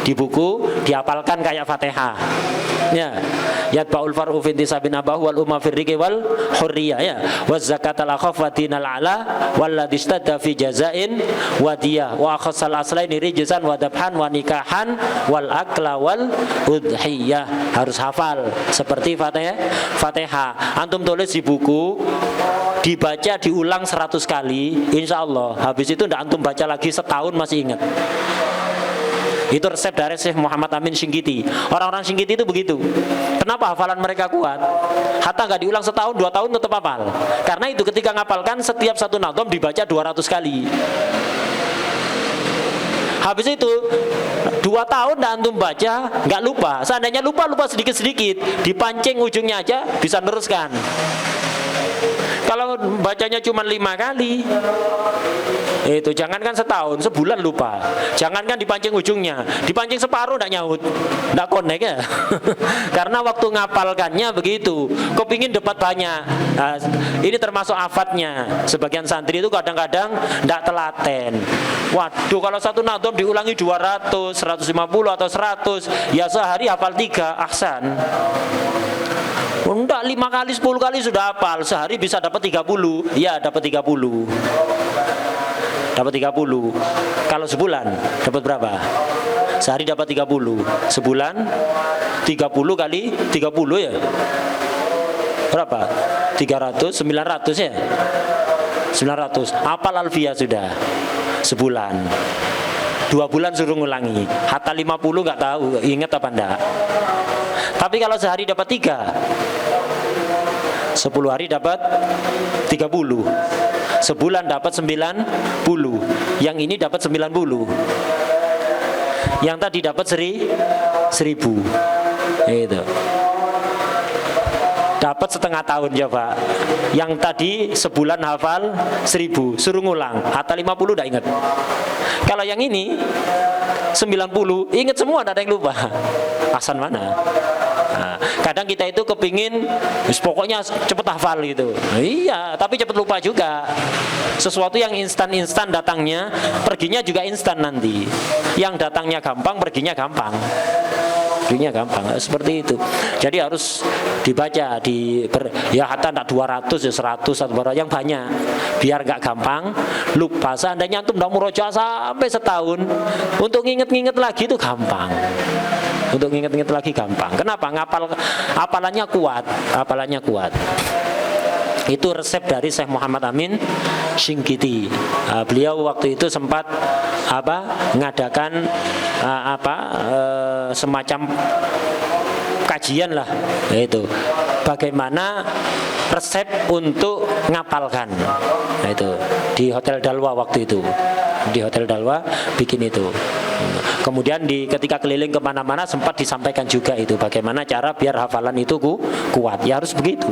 di buku, dihafalkan kayak Fatihah. Ya. Yatba'ul far'u fi intisabin abahu wal umma firriqi wal hurriyah ya. Waz zakatal akhaf wa dinal ala wal ladzi istadda fi jazain wa diyah wa akhassal aslaini rijsan wa dabhan wa nikahan wal akla wal udhiyah. Harus hafal seperti Fatihah. Antum tulis di buku, dibaca diulang 100 kali, insya Allah habis itu tidak antum baca lagi setahun masih ingat. Itu resep dari Syekh Muhammad Amin Syinqiti. Orang-orang Syinqiti itu begitu. Kenapa hafalan mereka kuat? Hatta nggak diulang setahun, 2 tahun tetap hafal. Karena itu ketika ngapalkan setiap satu nadham dibaca 200 kali. Habis itu 2 tahun dan antum baca nggak lupa. Seandainya lupa sedikit-sedikit, dipancing ujungnya aja bisa neruskan. Kalau bacanya cuma 5 kali, itu jangankan setahun, sebulan lupa. Jangankan dipancing ujungnya, dipancing separuh tidak nyaut, tidak connect ya. Karena waktu ngapalkannya begitu, kepingin dapat banyak. Nah, ini termasuk afatnya. Sebagian santri itu kadang-kadang tidak telaten. Waduh, kalau satu nadham diulangi 200, 150 atau 100, ya sehari hafal 3, ahsan. Enggak, 5 kali, 10 kali sudah hafal. Sehari bisa dapat 30. Ya, dapat 30. dapat 30. Kalau sebulan dapat berapa? Sehari dapat 30. Sebulan 30 kali 30 ya. Berapa? 300, 900 ya. 900. Hafal alfiah sudah. Sebulan. 2 bulan suruh ngulangi. Hatta 50 nggak tahu ingat apa enggak. Tapi kalau sehari dapat 3, 10 hari dapat 30. Sebulan dapat 90. Yang ini dapat 90. Yang tadi dapat 1000. Itu. Dapat setengah tahun coba. Yang tadi sebulan hafal 1000, suruh ngulang. Hatta 50 enggak ingat. Kalau yang ini 90 ingat semua, tidak ada yang lupa. Hasan mana? Nah, kadang kita itu kepingin pokoknya cepet hafal gitu. Iya, tapi cepet lupa juga. Sesuatu yang instan-instan datangnya, perginya juga instan nanti. Yang datangnya gampang, perginya gampang. Gampang seperti itu. Jadi harus dibaca ya hatta enggak 200 ya 100 atau berapa yang banyak biar enggak gampang lupa. Seandainya antum enggak murojaah sampai setahun, untuk nginget-nginget lagi itu gampang. Untuk nginget-nginget lagi gampang. Kenapa? Hafalannya kuat. Itu resep dari Syekh Muhammad Amin Syinqiti. Beliau waktu itu sempat ngadakan semacam kajian lah, yaitu bagaimana resep untuk ngapalkan. Nah, itu di Hotel Dalwa waktu itu. Di Hotel Dalwa bikin itu. Kemudian ketika keliling kemana-mana sempat disampaikan juga itu bagaimana cara biar hafalan itu kuat. Ya harus begitu.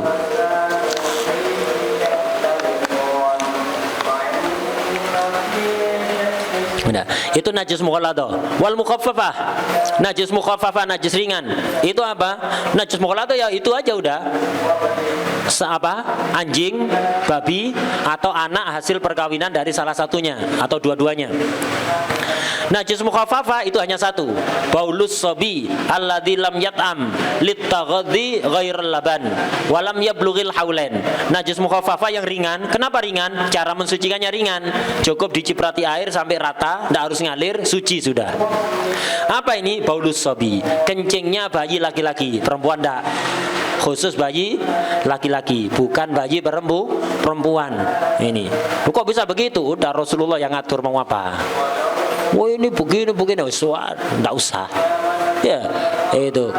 Nah, itu najis mukhalladah. Wal mukhaffafah, najis mukhaffafah, najis ringan. Itu apa? Najis mukhalladah ya itu aja udah. Anjing, babi atau anak hasil perkawinan dari salah satunya atau dua-duanya. Najis mukhaffafah itu hanya satu, baulus sabi alladzi lam yat'am litaghadhi ghairal laban wa lam yablughil haulain. Najis mukhaffafah yang ringan. Kenapa ringan? Cara mensucikannya ringan. Cukup diciprati air sampai rata, tidak harus ngalir, suci sudah. Apa ini? Baulus sabi, kencingnya bayi laki-laki, perempuan tidak. Khusus bayi laki-laki, bukan bayi perempuan. Ini. Kok bisa begitu? Udah Rasulullah yang ngatur mau apa? Wah ini begini, enggak usah. Ya, itu.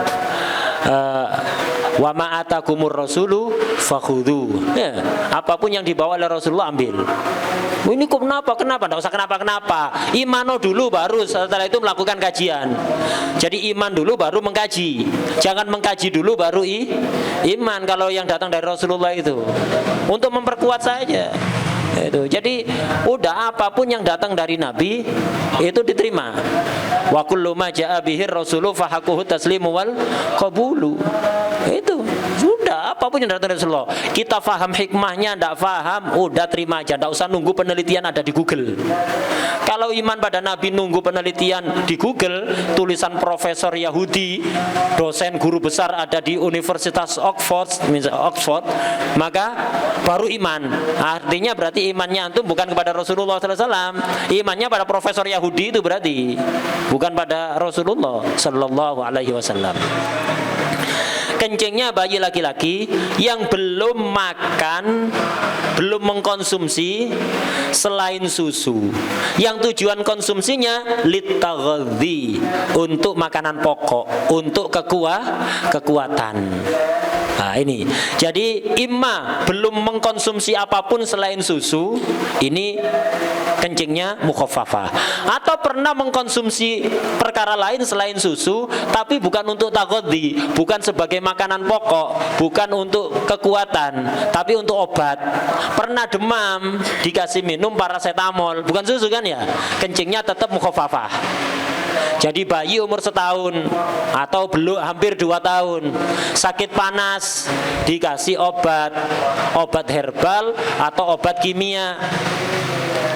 Wa ma atakumur rasulu fakhudhu. Ya, apapun yang dibawa oleh Rasulullah ambil. Ini kok kenapa? Enggak usah kenapa. Imano dulu baru setelah itu melakukan kajian. Jadi iman dulu baru mengkaji. Jangan mengkaji dulu baru iman kalau yang datang dari Rasulullah itu. Untuk memperkuat saja. Itu. Jadi udah apapun yang datang dari Nabi itu diterima. Wa kullu ma jaa bihi rasulu fa haquhu taslimu wal qabulu. Itu sudah apapun yang datang dari Rasulullah. Kita faham hikmahnya, ndak faham, udah terima aja, ndak usah nunggu penelitian ada di Google. Kalau iman pada Nabi nunggu penelitian di Google, tulisan profesor Yahudi, dosen guru besar ada di Universitas Oxford, maka baru iman. Artinya berarti imannya antum bukan kepada Rasulullah SAW, imannya pada profesor Yahudi itu berarti, bukan pada Rasulullah Sallallahu Alaihi Wasallam. Kencingnya bayi laki-laki yang belum makan, belum mengkonsumsi selain susu, yang tujuan konsumsinya litaghadhi, untuk makanan pokok, untuk kekuatan. Nah ini, jadi imma belum mengkonsumsi apapun selain susu, ini kencingnya mukhaffafah. Atau pernah mengkonsumsi perkara lain selain susu, tapi bukan untuk taghadhi, bukan sebagai makanan pokok, bukan untuk kekuatan, tapi untuk obat. Pernah demam, dikasih minum paracetamol, bukan susu kan ya, kencingnya tetap mukhaffafah. Jadi bayi umur setahun atau belum hampir 2 tahun sakit panas, dikasih obat herbal atau obat kimia,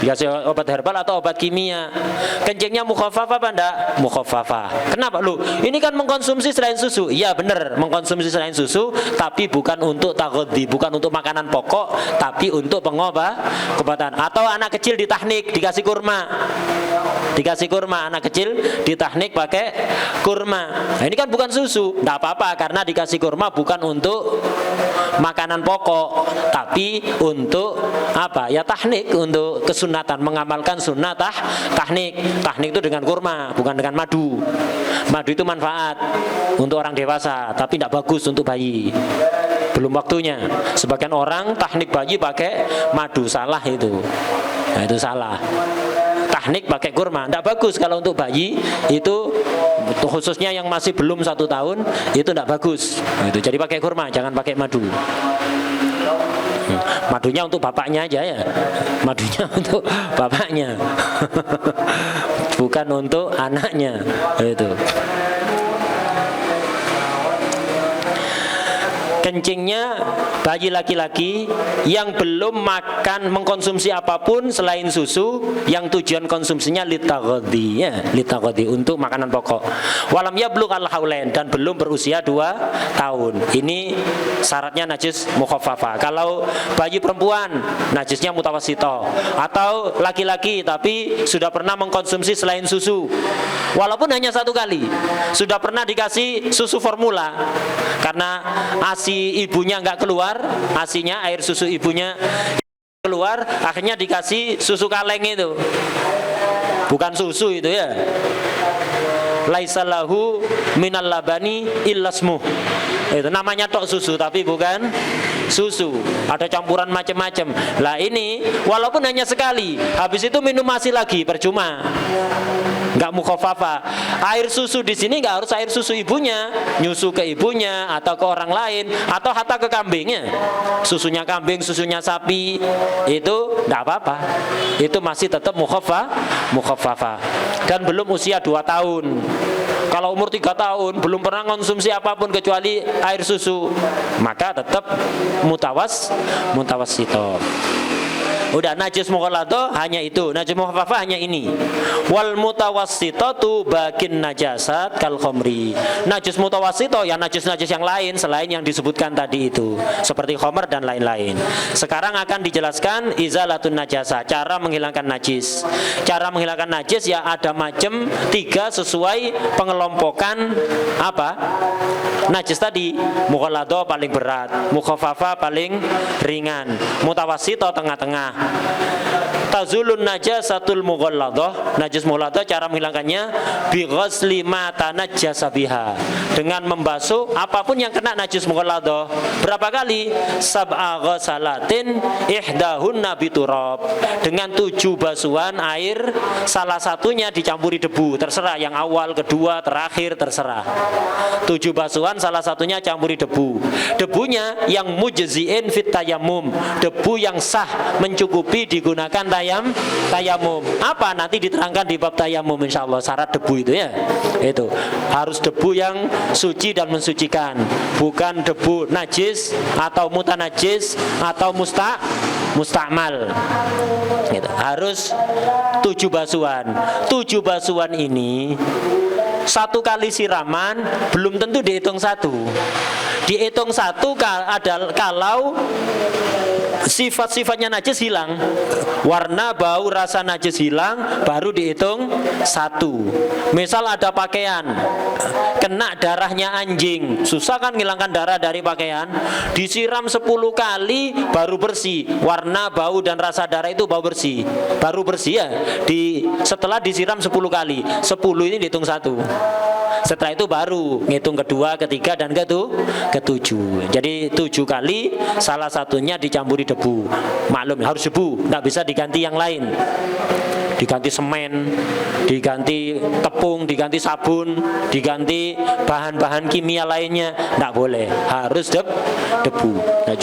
Dikasih obat herbal atau obat kimia. Kencingnya mukhaffafah apa enggak? Mukhaffafah. Kenapa lu? Ini kan mengkonsumsi selain susu. Iya benar, mengkonsumsi selain susu, tapi bukan untuk taghadhi, bukan untuk makanan pokok, tapi untuk pengobatan. Atau anak kecil ditahnik dikasih kurma. Dikasih kurma, anak kecil ditahnik pakai kurma. Nah, ini kan bukan susu. Enggak apa-apa karena dikasih kurma bukan untuk makanan pokok, tapi untuk apa? Ya tahnik, untuk kesunatan, mengamalkan sunnah tahnik. Tahnik itu dengan kurma, bukan dengan madu. Madu itu manfaat untuk orang dewasa, tapi tidak bagus untuk bayi. Belum waktunya. Sebagian orang tahnik bayi pakai madu, salah itu. Nah, itu salah. Tahnik pakai kurma, tidak bagus kalau untuk bayi itu, khususnya yang masih belum 1 tahun itu tidak bagus. Nah, itu jadi pakai kurma, jangan pakai madu. Madunya untuk bapaknya aja ya, madunya untuk bapaknya, bukan untuk anaknya. Itu. Kencingnya bayi laki-laki yang belum makan, mengkonsumsi apapun selain susu, yang tujuan konsumsinya litaghadhi, ya, litaghadhi, untuk makanan pokok. Walam yablugh al-haulain, dan belum berusia 2 tahun. Ini syaratnya najis mukhaffafah. Kalau bayi perempuan najisnya mutawassithah, atau laki-laki tapi sudah pernah mengkonsumsi selain susu, walaupun hanya 1 kali, sudah pernah dikasih susu formula karena ASI ibunya nggak keluar, asinya, air susu ibunya keluar, akhirnya dikasih susu kaleng itu, bukan susu itu ya. Laisa lahu minal labani illasmuh, itu namanya tok susu tapi bukan susu, ada campuran macam-macam. Lah ini walaupun hanya sekali, habis itu minum ASI lagi, percuma, nggak mukhaffafah. Air susu di sini nggak harus air susu ibunya, nyusu ke ibunya atau ke orang lain, atau hatta ke kambingnya, susunya kambing, susunya sapi, itu nggak apa-apa, itu masih tetap mukhaffafah. Dan belum usia 2 tahun. Kalau umur 3 tahun belum pernah konsumsi apapun kecuali air susu, maka tetap mutawassithah. Udah, najis mukhallathah hanya itu, najis mukhaffafah hanya ini. Wal mutawassithatu bakin najasat kal khamri. Najis mutawassithah ya najis-najis yang lain selain yang disebutkan tadi itu, seperti khamr dan lain-lain. Sekarang akan dijelaskan izalatun najasah, cara menghilangkan najis. Cara menghilangkan najis ya ada macam 3 sesuai pengelompokan apa? Najis tadi. Mukhallathah paling berat, mukhaffafah paling ringan, mutawassithah tengah-tengah. Tazulun najasatul mughalladah, najis mughalladah cara menghilangkannya bi ghasli ma tanajjasa biha, dengan membasuh apapun yang kena najis mughalladah. Berapa kali? Sab'a ghasalatin ihdahunna biturab, dengan 7 basuhan air, salah satunya dicampuri debu, terserah yang awal, kedua, terakhir, terserah. 7 basuhan salah satunya campuri debu. Debunya yang mujzi'in fit tayammum, debu yang sah mencukupi digunakan tayamum. Apa nanti diterangkan di bab tayamum insyaallah, syarat debu itu ya. Itu harus debu yang suci dan mensucikan, bukan debu najis atau mutanajis atau musta'mal. Gitu. Harus 7 basuhan. 7 basuhan ini 1 kali siraman belum tentu dihitung 1. Dihitung 1 kalau sifat-sifatnya najis hilang, warna, bau, rasa najis hilang, baru dihitung 1. Misal ada pakaian kena darahnya anjing, susah kan ngilangkan darah dari pakaian, disiram 10 kali baru bersih, warna, bau, dan rasa darah itu baru bersih ya. Setelah disiram 10 kali, 10 ini dihitung 1. Setelah itu baru ngitung kedua, ketiga, dan ketujuh. Jadi 7 kali, salah satunya dicampuri debu. Maklum harus debu, nggak bisa diganti yang lain. Diganti semen, diganti tepung, diganti sabun, diganti bahan-bahan kimia lainnya, nggak boleh. Harus debu. Nah,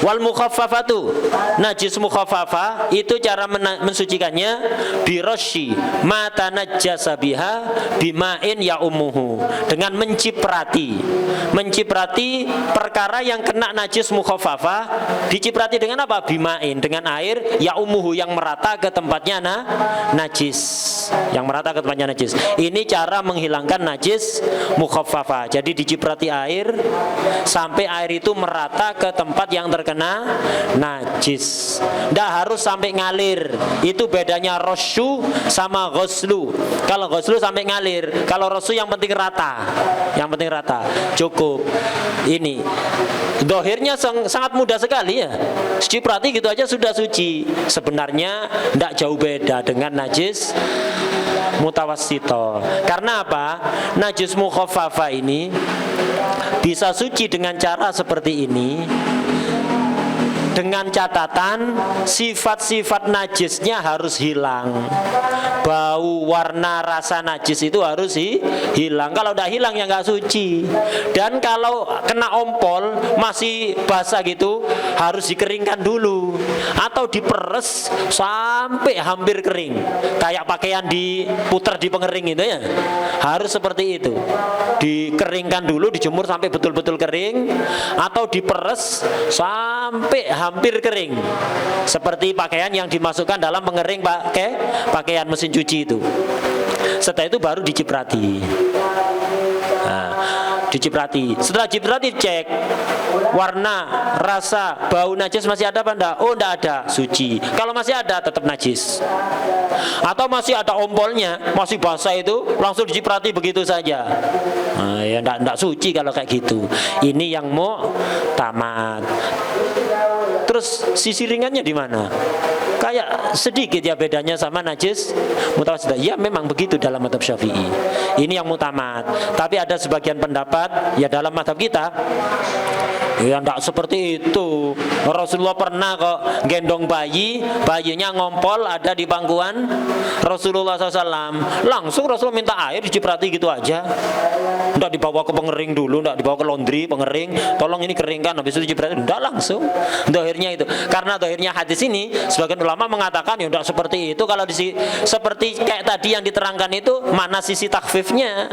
Wal mukhaffafatu, najis mukhaffafah itu cara mensucikannya birasyi mata najasa biha bima'in ya ummuhu, dengan menciprati perkara yang kena najis mukhaffafah, diciprati dengan apa? Bima'in, dengan air ya ummuhu, yang merata ke tempatnya najis, yang merata ke tempatnya najis. Ini cara menghilangkan najis mukhaffafah. Jadi diciprati air sampai air itu merata ke tempat yang terkena najis. Tidak harus sampai ngalir. Itu bedanya rosyu sama ghuslu. Kalau ghuslu sampai ngalir, kalau rosyu yang penting rata. Yang penting rata. Cukup. Ini dohirnya sangat mudah sekali ya. Ciprati gitu aja sudah suci. Sebenarnya tidak jauh beda dengan najis mutawassito. Karena apa? Najis mukhaffafah ini bisa suci dengan cara seperti ini, dengan catatan sifat-sifat najisnya harus hilang. Bau, warna, rasa najis itu harus hilang. Kalau udah hilang ya nggak suci. Dan kalau kena ompol masih basah gitu, harus dikeringkan dulu atau diperes sampai hampir kering. Kayak pakaian diputar di pengering itu ya. Harus seperti itu. Dikeringkan dulu, dijemur sampai betul-betul kering, atau diperes sampai hampir kering, seperti pakaian yang dimasukkan dalam pengering pakai pakaian mesin cuci itu. Setelah itu baru diciprati. Diciprati. Setelah diciprati cek warna, rasa, bau najis masih ada apa enggak? Oh enggak ada, suci. Kalau masih ada tetap najis. Atau masih ada ompolnya, masih basah itu langsung diciprati begitu saja. Ya enggak suci kalau kayak gitu. Ini yang mau tamat. Terus sisi ringannya di mana? Kayak sedikit ya bedanya sama najis mutawassithah. Ya memang begitu dalam mazhab Syafi'i. Ini yang mutamat. Tapi ada sebagian pendapat ya dalam mazhab kita ya enggak seperti itu. Rasulullah pernah kok gendong bayinya ngompol ada di pangkuan Rasulullah SAW. Langsung Rasulullah minta air diciprati gitu aja. Enggak dibawa ke pengering dulu, enggak dibawa ke laundry pengering. Tolong ini keringkan habis itu diciprati. Enggak langsung. Dohirnya itu. Karena dohirnya hadis ini sebagian ulama mengatakan ya enggak seperti itu. Kalau seperti kayak tadi yang diterangkan itu, mana sisi takhfifnya?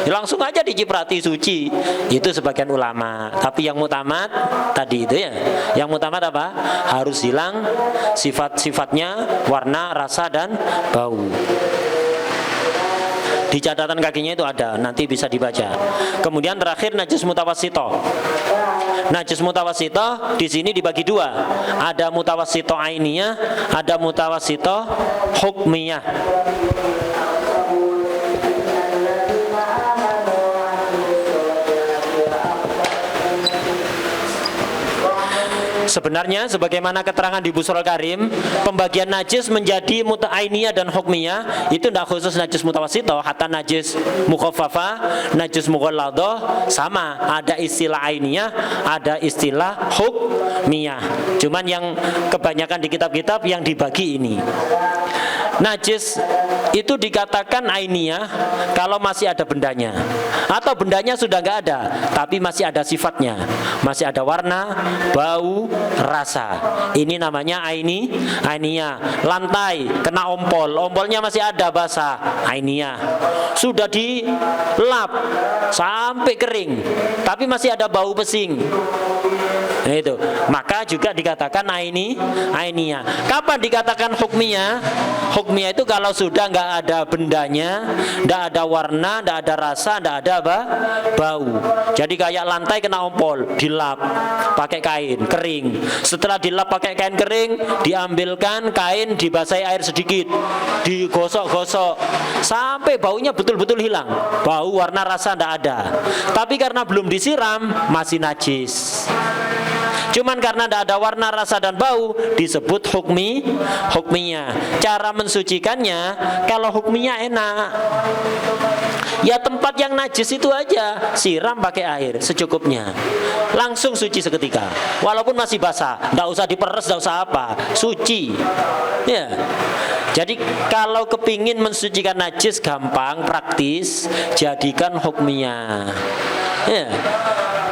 Langsung aja diciprati suci. Itu sebagian ulama. Tapi yang mutamat tadi itu ya. Yang mutamat apa? Harus hilang sifat-sifatnya, warna, rasa dan bau. Di catatan kakinya itu ada, nanti bisa dibaca. Kemudian terakhir najis mutawassithah. Najis mutawassithah di sini dibagi dua. Ada mutawassithah ainiyah, ada mutawassithah hukmiyah. Sebenarnya sebagaimana keterangan di Busrul Karim, pembagian najis menjadi muta'ainiyah dan hukmiyah itu tidak khusus najis mutawassithah, hatta najis mukhaffafah, najis mughalladah sama, ada istilah ainiyah, ada istilah hukmiyah. Cuman yang kebanyakan di kitab-kitab yang dibagi ini. Najis itu dikatakan ainiyah kalau masih ada bendanya, atau bendanya sudah nggak ada tapi masih ada sifatnya, masih ada warna, bau, rasa. Ini namanya ainiyah. Lantai kena ompolnya masih ada basah, ainiyah. Sudah dilap sampai kering tapi masih ada bau pesing, nah, itu maka juga dikatakan ainiyah. Kapan dikatakan hukmiyah? Hukmiyah itu kalau sudah nggak ada bendanya, nggak ada warna, nggak ada rasa, nggak ada bau. Jadi kayak lantai kena ompol, dilap pakai kain kering. Setelah dilap pakai kain kering, diambilkan kain, dibasahi air sedikit, digosok-gosok sampai baunya betul-betul hilang. Bau, warna, rasa nggak ada. Tapi karena belum disiram masih najis. Cuman karena tidak ada warna, rasa dan bau disebut hukmiyah. Cara mensucikannya kalau hukmiyah enak. Ya tempat yang najis itu aja siram pakai air secukupnya. Langsung suci seketika. Walaupun masih basah, tidak usah diperes, tidak usah apa. Suci. Ya. Jadi kalau kepingin mensucikan najis gampang, praktis, jadikan hukmiyah. Ya.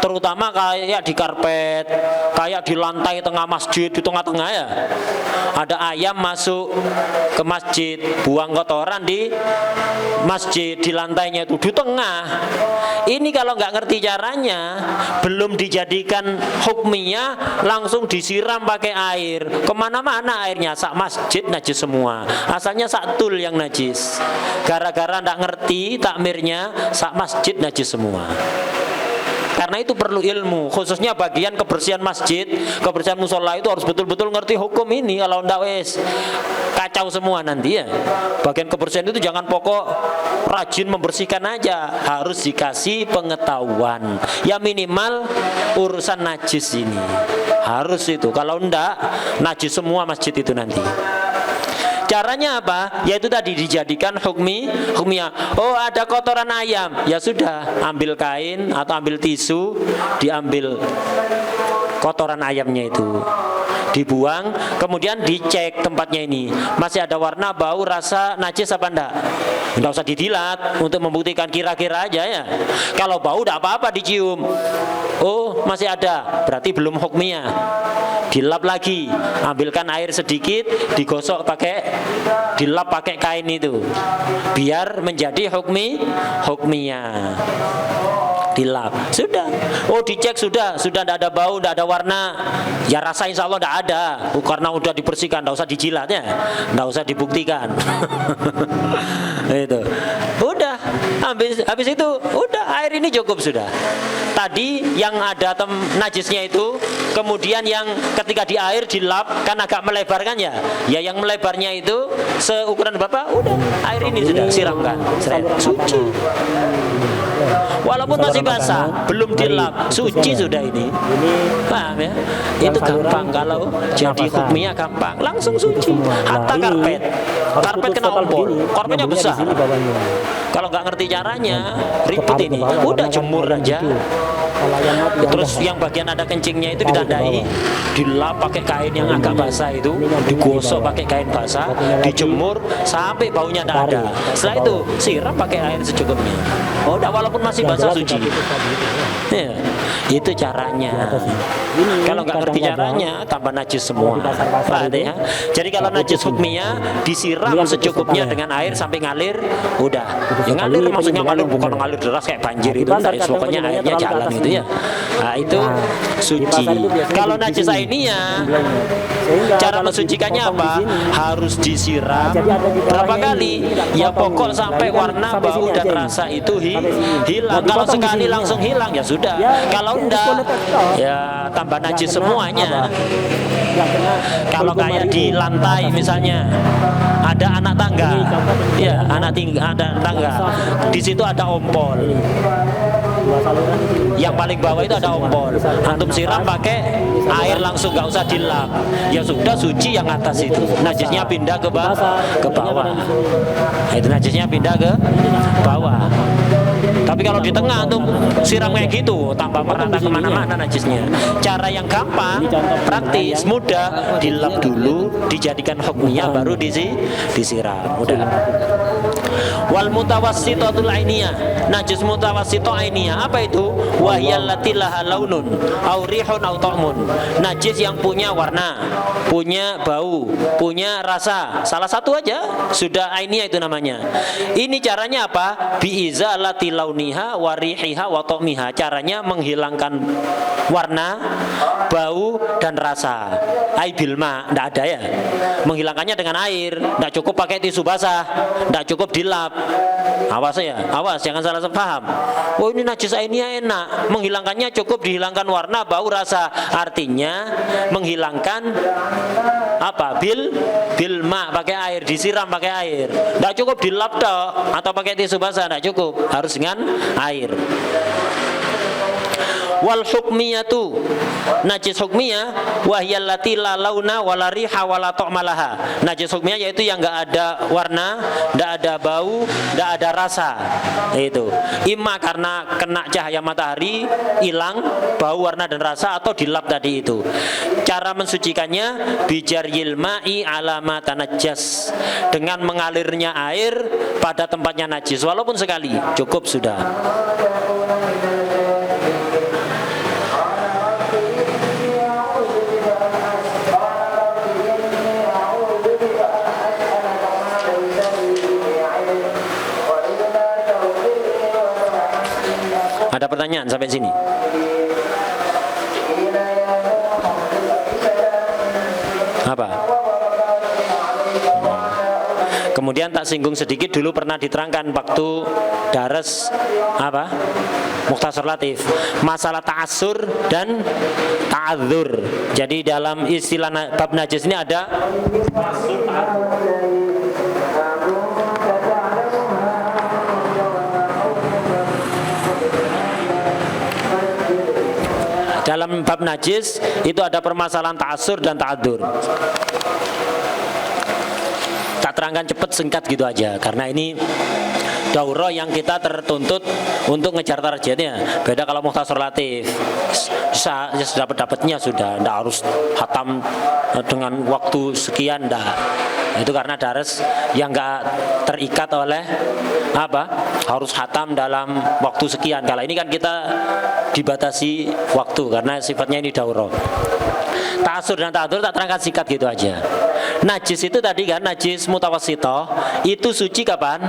terutama kayak di karpet, kayak di lantai tengah masjid, di tengah-tengah ya. Ada ayam masuk ke masjid, buang kotoran di masjid, di lantainya itu, di tengah. Ini kalau nggak ngerti caranya, belum dijadikan hukmiyah, langsung disiram pakai air. Kemana-mana airnya, sak masjid najis semua. Asalnya sak tul yang najis. Gara-gara nggak ngerti takmirnya, sak masjid najis semua. Karena itu perlu ilmu, khususnya bagian kebersihan masjid, kebersihan musola itu harus betul-betul ngerti hukum ini. Kalau ndak wes kacau semua nanti ya. Bagian kebersihan itu jangan pokok rajin membersihkan aja, harus dikasih pengetahuan. Ya minimal urusan najis ini harus itu. Kalau ndak najis semua masjid itu nanti. Caranya apa? Yaitu tadi dijadikan hukmiyah. Oh, ada kotoran ayam, ya sudah, ambil kain atau ambil tisu, diambil kotoran ayamnya itu, dibuang, kemudian dicek tempatnya ini masih ada warna, bau, rasa najis apa enggak. Enggak usah didilat untuk membuktikan, kira-kira aja ya. Kalau bau enggak apa-apa dicium. Oh, masih ada, berarti belum hukmiyah. Dilap lagi, ambilkan air sedikit, digosok dilap pakai kain itu, biar menjadi hukmiyah. Dilap, sudah. Oh, dicek sudah tidak ada bau, tidak ada warna. Ya rasa insya Allah tidak ada, karena udah dibersihkan, tidak usah dijilat ya, tidak usah dibuktikan. Itu, udah. Habis itu, udah, air ini cukup sudah. Tadi yang ada najisnya itu, kemudian yang ketika di air dilap kan agak melebar kan ya. Ya yang melebarnya itu seukuran Bapak, udah, air ini sudah siramkan, suci. Walaupun masih basah, belum dilap, suci sudah ini. Paham ya? Itu gampang, kalau jadi hukmiyah gampang, langsung suci. Hatta karpet kena ompol, karpetnya besar. Kalau nggak ngerti caranya, ribet ini. Udah jemur aja. Terus yang bagian ada kencingnya itu ditandai, dilap pakai kain yang agak basah itu, digosok pakai kain basah, dijemur sampai baunya tidak ada. Setelah itu siram pakai air secukupnya. Oh, udah, walaupun masih basah suci. Ya, itu caranya. Kalau nggak ngerti caranya, tambah najis semua. Paham ya? Jadi kalau najis hukmiyah disiram secukupnya dengan air sampai ngalir, udah. Ya ngalir, maksudnya ngalir bukan ngalir deras kayak banjir itu. Pokoknya airnya jalan gitu ya. Nah, itu suci. Kalau najis ainiyah, cara mensucikannya apa? Harus disiram berapa kali? Ya pokok sampai warna, bau dan rasa itu hilang. Kalau sekali langsung hilang ya sudah. Kalau enggak, ya tambah najis semuanya. Kalau kayak di lantai misalnya ada anak tangga, ya ada tangga, di situ ada ompol. Yang paling bawah itu ada ompol. Antum siram pakai air langsung, nggak usah dilap. Ya sudah, suci yang atas itu. Najisnya pindah ke bawah. Nah, itu najisnya pindah ke bawah. Tapi kalau di tengah antum siram kayak gitu, tambah merata kemana-mana najisnya. Cara yang gampang, praktis, mudah, dilap dulu, dijadikan hukmiyah, baru disiram. Udah. Wal mutawassitatul ainiyah, najis mutawassitah ainiyah, apa itu? Wahyal lati laha launun au rihun au ta'mun, najis yang punya warna, punya bau, punya rasa, salah satu aja sudah ainiyah itu namanya. Ini caranya apa? Bi izalati launiha wa rihiha wa ta'miha, caranya menghilangkan warna, bau dan rasa. Ai bilma, enggak ada ya. Menghilangkannya dengan air, enggak cukup pakai tisu basah, enggak cukup dilap. Awas ya, awas jangan salah paham. Oh, ini najis ainiyah enak, menghilangkannya cukup dihilangkan warna, bau, rasa. Artinya menghilangkan apa? Bilma, pakai air, disiram pakai air. Enggak cukup dilap tok atau pakai tisu basah, enggak cukup, harus dengan air. Wal hukmiyatu, najis hukmiyah wahyal lati la launa wala riha wala ta'malaha. Najis hukmiyah yaitu yang enggak ada warna, enggak ada bau, enggak ada rasa. Itu imma karena kena cahaya matahari hilang bau, warna dan rasa, atau dilap tadi itu. Cara mensucikannya bijaryil ma'i ala ma tanajjas, dengan mengalirnya air pada tempatnya najis walaupun sekali, cukup sudah. Ada pertanyaan sampai sini? Apa? Kemudian tak singgung sedikit dulu pernah diterangkan waktu dares apa? Mukhtasar Latif, masalah ta'assur dan ta'adzur. Jadi dalam istilah bab najis ini ada dalam bab najis itu ada permasalahan ta'assur dan ta'adzur. Tak terangkan cepat singkat gitu aja karena ini daurah yang kita tertuntut untuk ngejar targetnya. Beda kalau Mukhtasar Latif, dapat-dapatnya sudah, ndak harus hatam dengan waktu sekian, ndak. Itu karena dares yang nggak terikat oleh apa, harus hatam dalam waktu sekian. Kalau ini kan kita dibatasi waktu karena sifatnya ini daurah. Ta'assur dan ta'adzur tak terangkan singkat gitu aja. Najis itu tadi kan, najis mutawassithah itu suci kapan?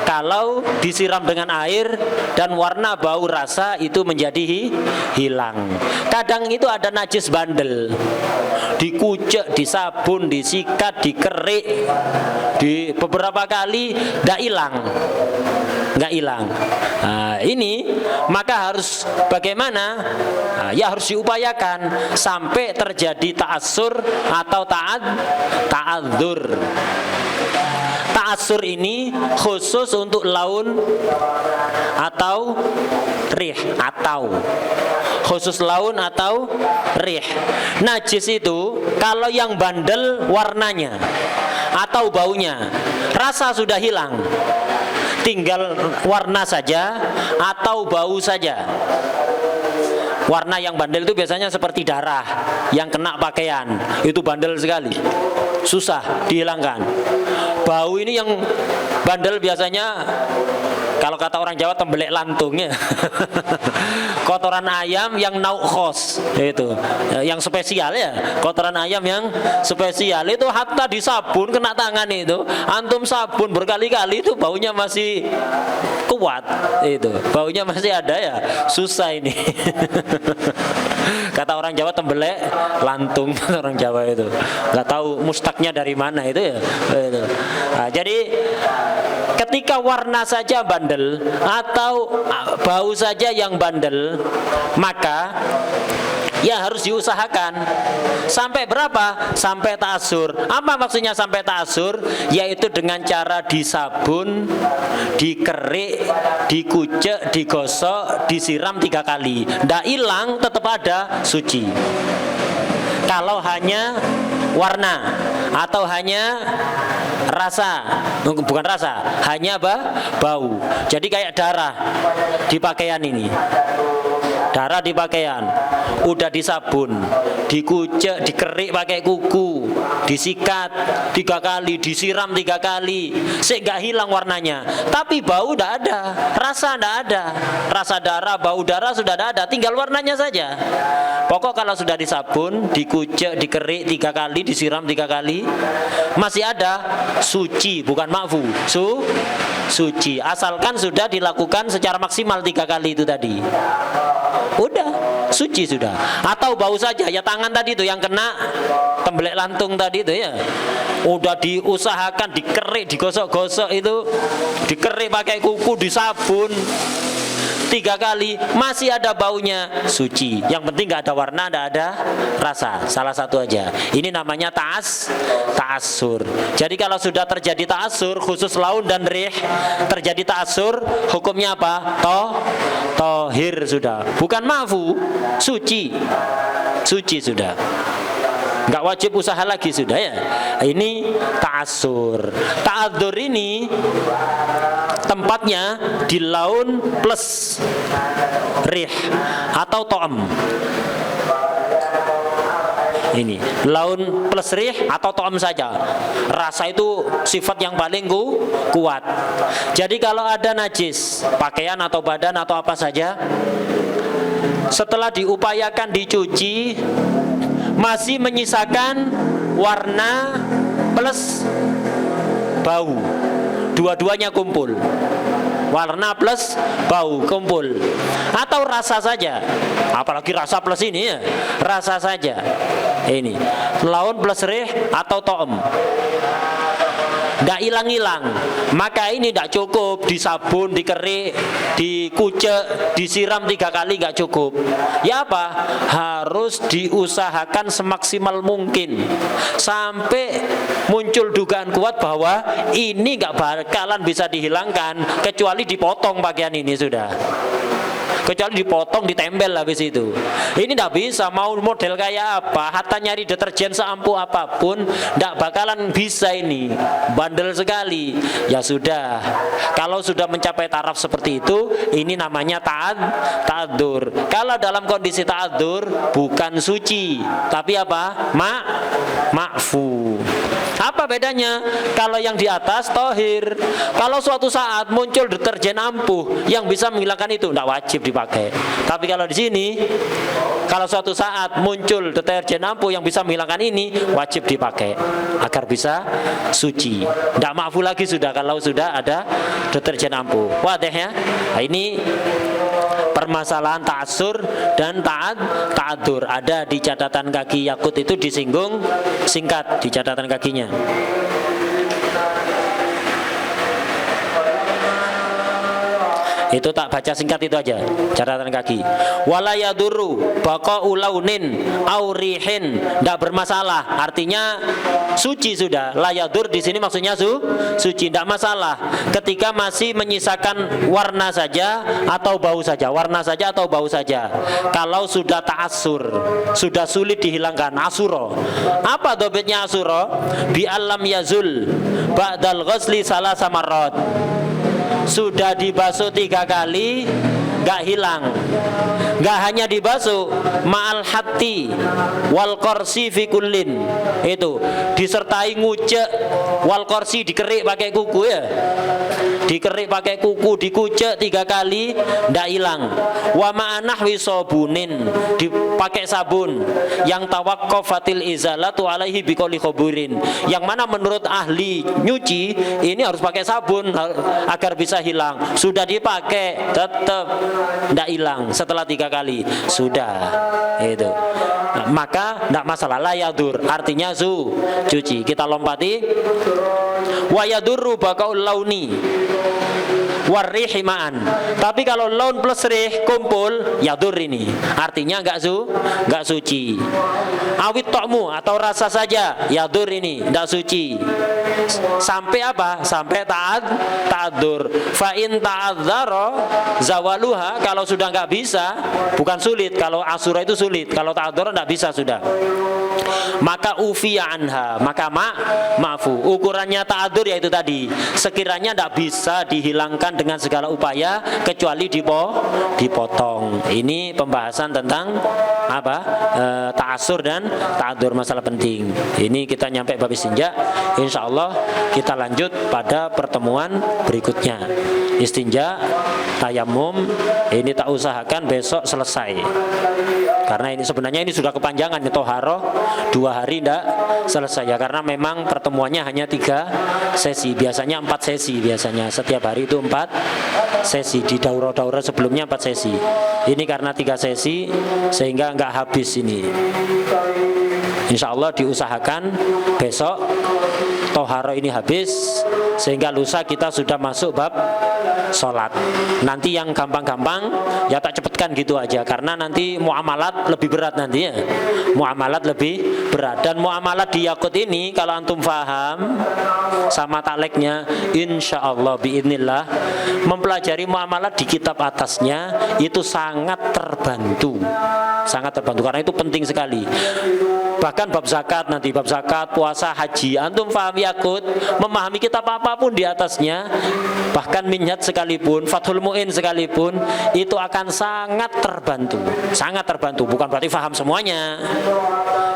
Kalau disiram dengan air dan warna, bau, rasa itu menjadi hilang. Kadang itu ada najis bandel, dikucek, disabun, disikat, dikerik, di beberapa kali nggak hilang. Nah, ini maka harus bagaimana? Nah, ya harus diupayakan sampai terjadi ta'assur atau ta'adzur. Ta'assur ini khusus untuk laun atau rih, atau khusus laun atau rih. Najis itu kalau yang bandel warnanya atau baunya, rasa sudah hilang, tinggal warna saja atau bau saja. Warna yang bandel itu biasanya seperti darah yang kena pakaian, itu bandel sekali, susah dihilangkan. Bau ini yang bandel biasanya kalau kata orang Jawa tembelek lantungnya. Kotoran ayam yang naukhos itu, yang spesial ya. Kotoran ayam yang spesial itu hatta disabun kena tangan itu. Antum sabun berkali-kali itu baunya masih kuat itu. Baunya masih ada ya. Susah ini. Kata orang Jawa tembelek lantung, orang Jawa itu. Enggak tahu mustaknya dari mana itu ya. Itu. Nah, jadi ketika warna saja bandel atau bau saja yang bandel, maka ya harus diusahakan. Sampai berapa? Sampai ta'assur. Apa maksudnya sampai ta'assur? Yaitu dengan cara disabun, dikerik, dikucek, digosok, disiram 3 kali. Ndak hilang, tetap ada, suci. Kalau hanya warna atau hanya rasa, bukan rasa, hanya bau. Jadi kayak darah di pakaian ini. Darah di pakaian, udah disabun, dikucek, dikerik pakai kuku, disikat 3 kali, disiram 3 kali, nggak hilang warnanya. Tapi bau udah ada, rasa nggak ada, rasa darah, bau darah sudah ada, tinggal warnanya saja. Pokok kalau sudah disabun, dikucek, dikerik 3 kali, disiram 3 kali, masih ada, suci, bukan ma'fu, suci. Asalkan sudah dilakukan secara maksimal 3 kali itu tadi. Udah, suci sudah. Atau bau saja, ya tangan tadi itu yang kena tembelek lantung tadi itu ya. Udah diusahakan, dikerik, digosok-gosok itu, dikerik pakai kuku, disabun 3 kali, masih ada baunya, suci. Yang penting nggak ada warna, nggak ada rasa. Salah satu aja. Ini namanya ta'assur. Jadi kalau sudah terjadi ta'assur, khusus laun dan rih, terjadi ta'assur, hukumnya apa? Tohir sudah. Bukan ma'fu, suci. Suci sudah. Nggak wajib usaha lagi sudah ya. Ini ta'assur. Ta'adzur ini tempatnya di laun plus rih atau to'am. Ini laun plus rih atau to'am saja. Rasa itu sifat yang paling kuat. Jadi kalau ada najis pakaian atau badan atau apa saja, setelah diupayakan dicuci, masih menyisakan warna plus bau, dua-duanya kumpul. warna plus bau kumpul, atau rasa saja, apalagi rasa plus ini ya, rasa saja ini laun plus rih atau to'em, tidak hilang-hilang. Maka ini tidak cukup disabun, dikerik, dikucek, disiram 3 kali nggak cukup. Ya apa? Harus diusahakan semaksimal mungkin sampai muncul dugaan kuat bahwa ini nggak bakalan bisa dihilangkan kecuali dipotong pakaian ini sudah. Kecuali dipotong, ditempel habis itu. Ini tidak bisa, mau model kayak apa, hatta nyari deterjen seampuh apapun tidak bakalan bisa ini, bandel sekali. Ya sudah, kalau sudah mencapai taraf seperti itu, ini namanya ta'adzur. Kalau dalam kondisi ta'adzur bukan suci, tapi apa? Ma'fu. Apa bedanya? Kalau yang di atas tohir, kalau suatu saat muncul deterjen ampuh yang bisa menghilangkan itu, tidak wajib dipakai. Tapi kalau di sini, kalau suatu saat muncul deterjen ampuh yang bisa menghilangkan ini, wajib dipakai agar bisa suci. Tidak ma'fu lagi sudah kalau sudah ada deterjen ampuh. Wadah ya? Nah, ini permasalahan ta'assur dan ta'adzur. Ada di catatan kaki Yakut itu disinggung singkat di catatan kakinya. Itu tak baca singkat itu aja, catatan kaki. Wala yadurru baqa'u launin au rihin, tidak bermasalah. Artinya suci sudah. La yadur di sini maksudnya suci, tidak masalah. Ketika masih menyisakan warna saja atau bau saja, warna saja atau bau saja. Kalau sudah ta'assur, sudah sulit dihilangkan, asuro. Apa dobitnya asuro? Bi alam yazul ba'dal ghusli salasa marrat. Sudah dibasuh 3 kali nggak hilang. Nggak hanya dibasuh, ma'al hati wal korsi fi kullin, itu disertai ngucek, wal korsi dikerik pakai kuku ya, dikerik pakai kuku, dikucek 3 kali nggak hilang. Wa ma'anah wisobunin, dipakai sabun yang tawakkofatil izalatu alaihi biqoli khoburin, yang mana menurut ahli nyuci ini harus pakai sabun agar bisa hilang. Sudah dipakai tetap tidak hilang setelah 3 kali sudah itu. Nah, maka tidak masalah, la yadur artinya cuci. Kita lompati wa yadurru baqaul launi warrihi ma'an. Tapi kalau laun plus rih kumpul, yadur ini artinya enggak suci. Awit ta'mu atau rasa saja, yadur ini enggak suci. Sampai apa? Sampai ta'adzur. Fa in ta'adzara zawaluha, kalau sudah enggak bisa, bukan sulit. Kalau asura itu sulit, kalau ta'adzur enggak bisa sudah. Maka ufiya anha, maka ma'fu. Ukurannya ta'adzur yaitu tadi, sekiranya enggak bisa dihilangkan dengan segala upaya kecuali dipotong. Ini pembahasan tentang apa? Ta'assur dan ta'adzur, masalah penting. Ini kita nyampe bab istinja. Insyaallah kita lanjut pada pertemuan berikutnya. Istinja, tayamum, ini tak usahakan besok selesai. Karena ini sebenarnya ini sudah kepanjangan, toharoh 2 hari tidak selesai ya, karena memang pertemuannya hanya 3 sesi. Biasanya 4 sesi, biasanya setiap hari itu 4 sesi. Di daurah-daurah sebelumnya 4 sesi. Ini karena 3 sesi sehingga nggak habis ini. Insya Allah diusahakan besok toharo ini habis sehingga lusa kita sudah masuk bab sholat. Nanti yang gampang-gampang ya tak cepatkan gitu aja, karena nanti muamalat lebih berat nanti ya. Muamalat lebih berat, dan muamalat di Yakut ini kalau antum faham sama takleknya, insya Allah biidnillah mempelajari muamalat di kitab atasnya itu sangat terbantu karena itu penting sekali. Bahkan bab zakat nanti, bab zakat, puasa, haji, antum faham Yakut, memahami kitab apapun di atasnya, bahkan minhaj sekalipun, Fathul Mu'in sekalipun, itu akan sangat terbantu, bukan berarti faham semuanya,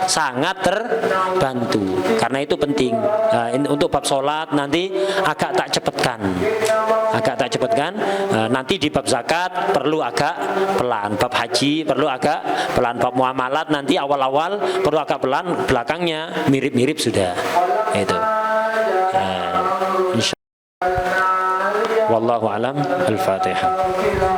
sangat terbantu. Karena itu penting. Nah, untuk bab sholat nanti agak tak cepatkan. Nanti di bab zakat perlu agak pelan, bab haji perlu agak pelan, bab muamalat nanti awal-awal perlu agak pelan, belakangnya mirip-mirip sudah. Itu. Insya Allah. Wallahu alam. Al-Fatihah.